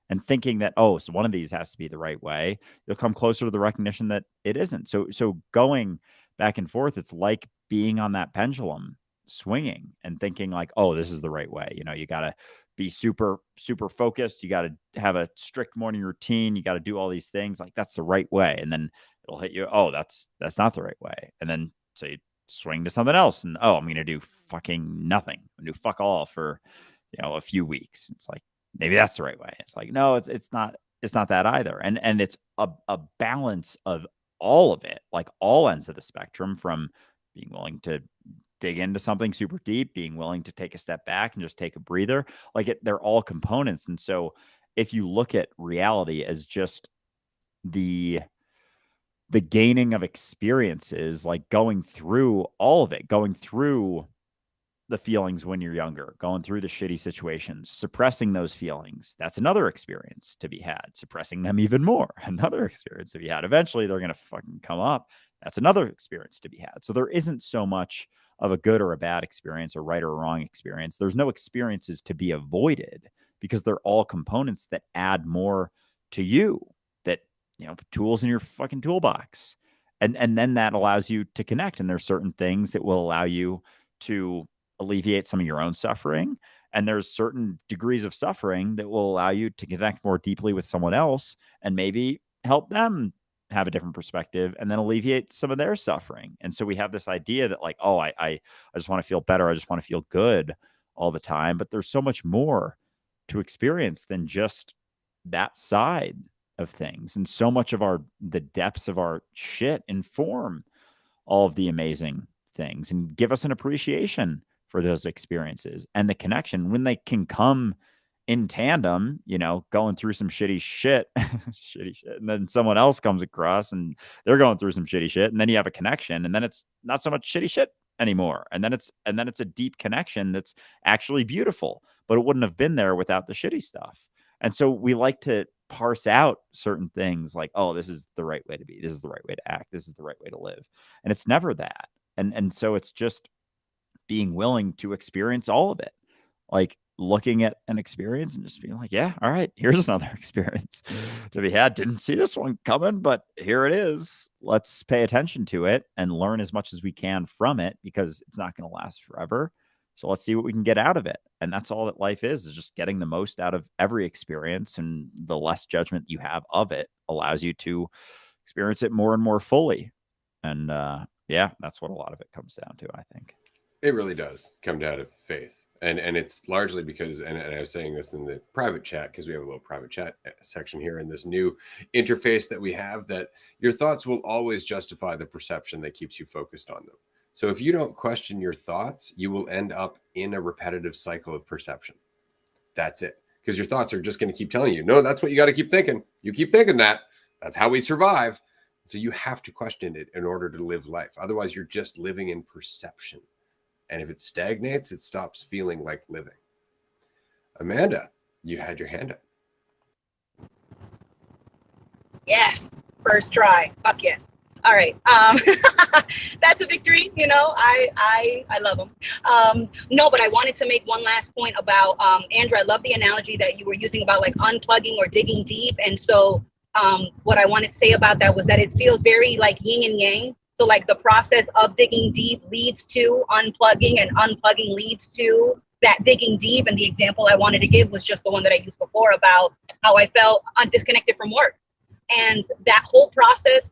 and thinking that, oh, so one of these has to be the right way, you'll come closer to the recognition that it isn't. So going back and forth. It's like being on that pendulum swinging and thinking like, oh, this is the right way. You know, you got to be super, super focused. You got to have a strict morning routine. You got to do all these things. Like, that's the right way. And then it'll hit you. Oh, that's not the right way. And then so you swing to something else. And oh, I'm going to do fucking nothing. I'm going to do fuck all for, you know, a few weeks. It's like, maybe that's the right way. It's like, no, it's not that either. And it's a balance of all of it, like all ends of the spectrum, from being willing to dig into something super deep, being willing to take a step back and just take a breather. Like, they're all components. And so if you look at reality as just the gaining of experiences, like going through all of it, going through the feelings when you're younger, going through the shitty situations, suppressing those feelings, that's another experience to be had. Suppressing them even more, another experience to be had. Eventually they're going to fucking come up. That's another experience to be had. So there isn't so much of a good or a bad experience, or right or wrong experience. There's no experiences to be avoided, because they're all components that add more to you, that, you know, tools in your fucking toolbox. And then that allows you to connect. And there's certain things that will allow you to alleviate some of your own suffering. And there's certain degrees of suffering that will allow you to connect more deeply with someone else and maybe help them have a different perspective and then alleviate some of their suffering. And so we have this idea that, like, oh, I just want to feel better. I just want to feel good all the time. But there's so much more to experience than just that side of things. And so much of the depths of our shit inform all of the amazing things and give us an appreciation for those experiences and the connection when they can come in tandem, you know, going through some shitty shit, and then someone else comes across and they're going through some shitty shit, and then you have a connection, and then it's not so much shitty shit anymore. And then it's a deep connection that's actually beautiful, but it wouldn't have been there without the shitty stuff. And so we like to parse out certain things like, oh, this is the right way to be. This is the right way to act. This is the right way to live. And it's never that. And so it's just being willing to experience all of it, like looking at an experience and just being like, yeah, all right, here's another experience to be had. Didn't see this one coming, but here it is. Let's pay attention to it and learn as much as we can from it, because it's not going to last forever. So let's see what we can get out of it. And that's all that life is just getting the most out of every experience. And the less judgment you have of it allows you to experience it more and more fully. And yeah, that's what a lot of it comes down to, I think. It really does come down to faith. And it's largely because, and I was saying this in the private chat, because we have a little private chat section here in this new interface that we have, that your thoughts will always justify the perception that keeps you focused on them. So if you don't question your thoughts, you will end up in a repetitive cycle of perception. That's it. Because your thoughts are just going to keep telling you, no, that's what you got to keep thinking. You keep thinking that. That's how we survive. So you have to question it in order to live life. Otherwise, you're just living in perception. And if it stagnates, it stops feeling like living. Amanda, you had your hand up. Yes, first try. Fuck yes. All right. That's a victory. You know, I love them. No, but I wanted to make one last point about Andrew. I love the analogy that you were using about like unplugging or digging deep. And so what I want to say about that was that it feels very like yin and yang. So like the process of digging deep leads to unplugging, and unplugging leads to that digging deep. And the example I wanted to give was just the one that I used before about how I felt disconnected from work. And that whole process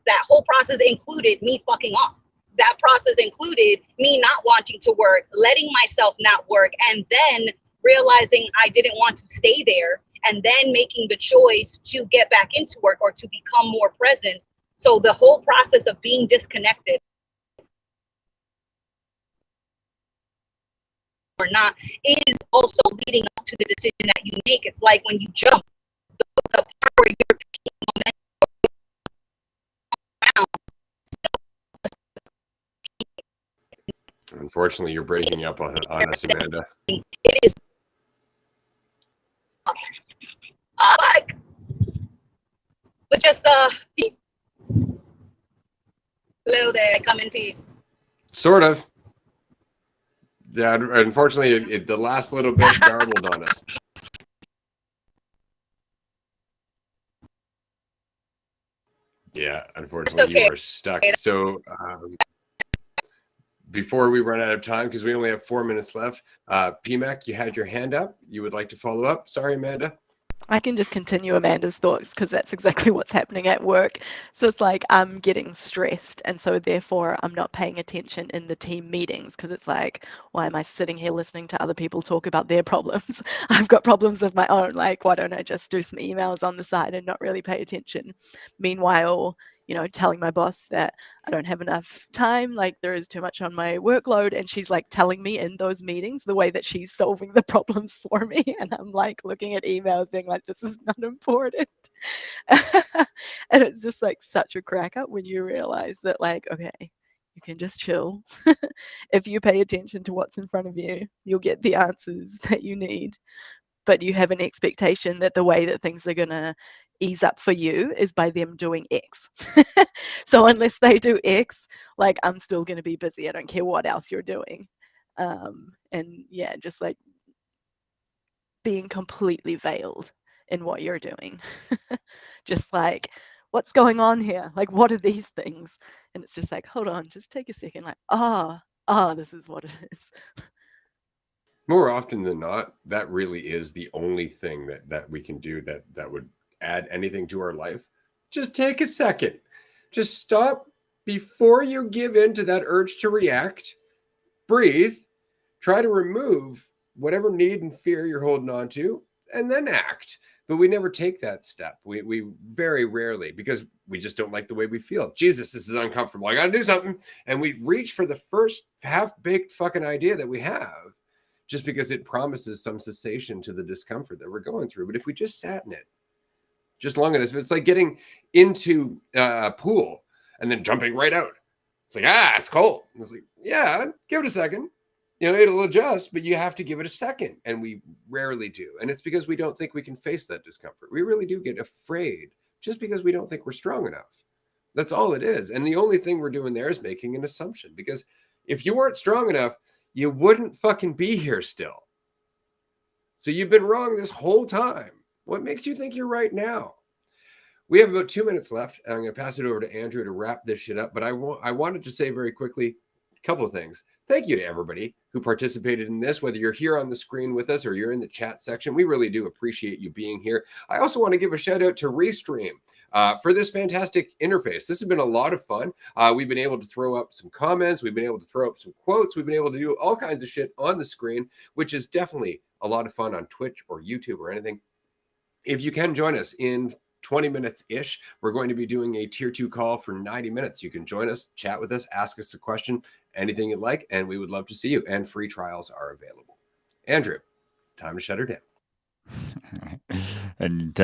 included me fucking off. That process included me not wanting to work, letting myself not work, and then realizing I didn't want to stay there, and then making the choice to get back into work or to become more present. So the whole process of being disconnected or not is also leading up to the decision that you make. It's like when you jump, the part where you're picking momentum. Unfortunately, you're breaking up on us, Amanda. It is. But just hello there, I come in peace. Sort of. Yeah, unfortunately, the last little bit garbled on us. Yeah, unfortunately, okay. You are stuck. So before we run out of time, because we only have 4 minutes left, PMAC, you had your hand up. You would like to follow up? Sorry, Amanda. I can just continue Amanda's thoughts because that's exactly what's happening at work. So it's like I'm getting stressed, and so therefore I'm not paying attention in the team meetings because it's like, why am I sitting here listening to other people talk about their problems? I've got problems of my own. Like, why don't I just do some emails on the side and not really pay attention? Meanwhile, telling my boss that I don't have enough time, like there is too much on my workload, and she's like telling me in those meetings the way that she's solving the problems for me, and I'm like looking at emails being like, this is not important. And it's just like such a crack up when you realize that, like, okay, you can just chill. If you pay attention to what's in front of you, you'll get the answers that you need. But you have an expectation that the way that things are going to ease up for you is by them doing X. So unless they do X, like, I'm still going to be busy. I don't care what else you're doing. And yeah, just like being completely veiled in what you're doing. Just like, what's going on here? Like, what are these things? And it's just like, hold on, just take a second. Like, this is what it is. More often than not, that really is the only thing that we can do that would add anything to our life. Just take a second. Just stop before you give in to that urge to react. Breathe. Try to remove whatever need and fear you're holding on to, and then act. But we never take that step. We very rarely, because we just don't like the way we feel. Jesus, this is uncomfortable. I got to do something. And we reach for the first half-baked fucking idea that we have, just because it promises some cessation to the discomfort that we're going through. But if we just sat in it just long enough, it's like getting into a pool and then jumping right out. It's like, it's cold. And it's like, yeah, give it a second. It'll adjust, but you have to give it a second. And we rarely do. And it's because we don't think we can face that discomfort. We really do get afraid just because we don't think we're strong enough. That's all it is. And the only thing we're doing there is making an assumption, because if you weren't strong enough, you wouldn't fucking be here still. So you've been wrong this whole time. What makes you think you're right now? We have about 2 minutes left, and I'm going to pass it over to Andrew to wrap this shit up. But I wanted to say very quickly a couple of things. Thank you to everybody who participated in this, whether you're here on the screen with us or you're in the chat section. We really do appreciate you being here. I also want to give a shout out to Restream for this fantastic interface. This has been a lot of fun. We've been able to throw up some comments. We've been able to throw up some quotes. We've been able to do all kinds of shit on the screen, which is definitely a lot of fun on Twitch or YouTube or anything. If you can join us in 20 minutes-ish, we're going to be doing a tier 2 call for 90 minutes. You can join us, chat with us, ask us a question, anything you'd like, and we would love to see you. And free trials are available. Andrew, time to shut her down. And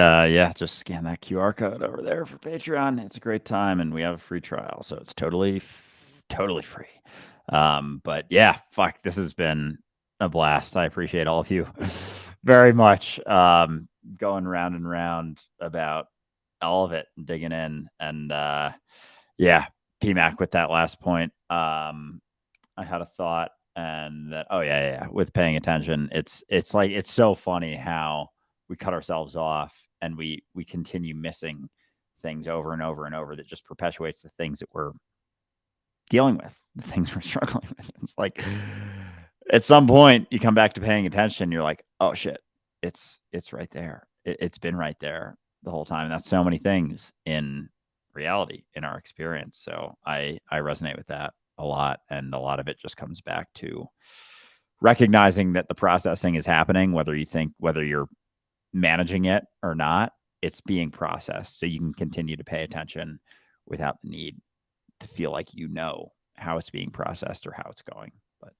just scan that QR code over there for Patreon. It's a great time, and we have a free trial, so it's totally free. But yeah, fuck, this has been a blast. I appreciate all of you very much. Going round and round about all of it, digging in, and PMAC with that last point. I had a thought, and that with paying attention, it's like, it's so funny how we cut ourselves off and we continue missing things over and over and over that just perpetuates the things that we're dealing with, the things we're struggling with. It's like at some point you come back to paying attention, you're like, oh shit, it's right there. It's been right there the whole time. That's so many things in reality, in our experience. So I resonate with that a lot. And a lot of it just comes back to recognizing that the processing is happening, whether you're managing it or not, it's being processed. So you can continue to pay attention without the need to feel like you know how it's being processed or how it's going. But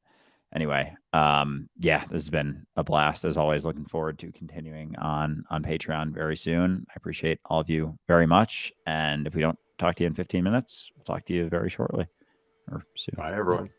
anyway, this has been a blast. As always, looking forward to continuing on Patreon very soon. I appreciate all of you very much. And if we don't talk to you in 15 minutes, we'll talk to you very shortly or soon. Bye, everyone.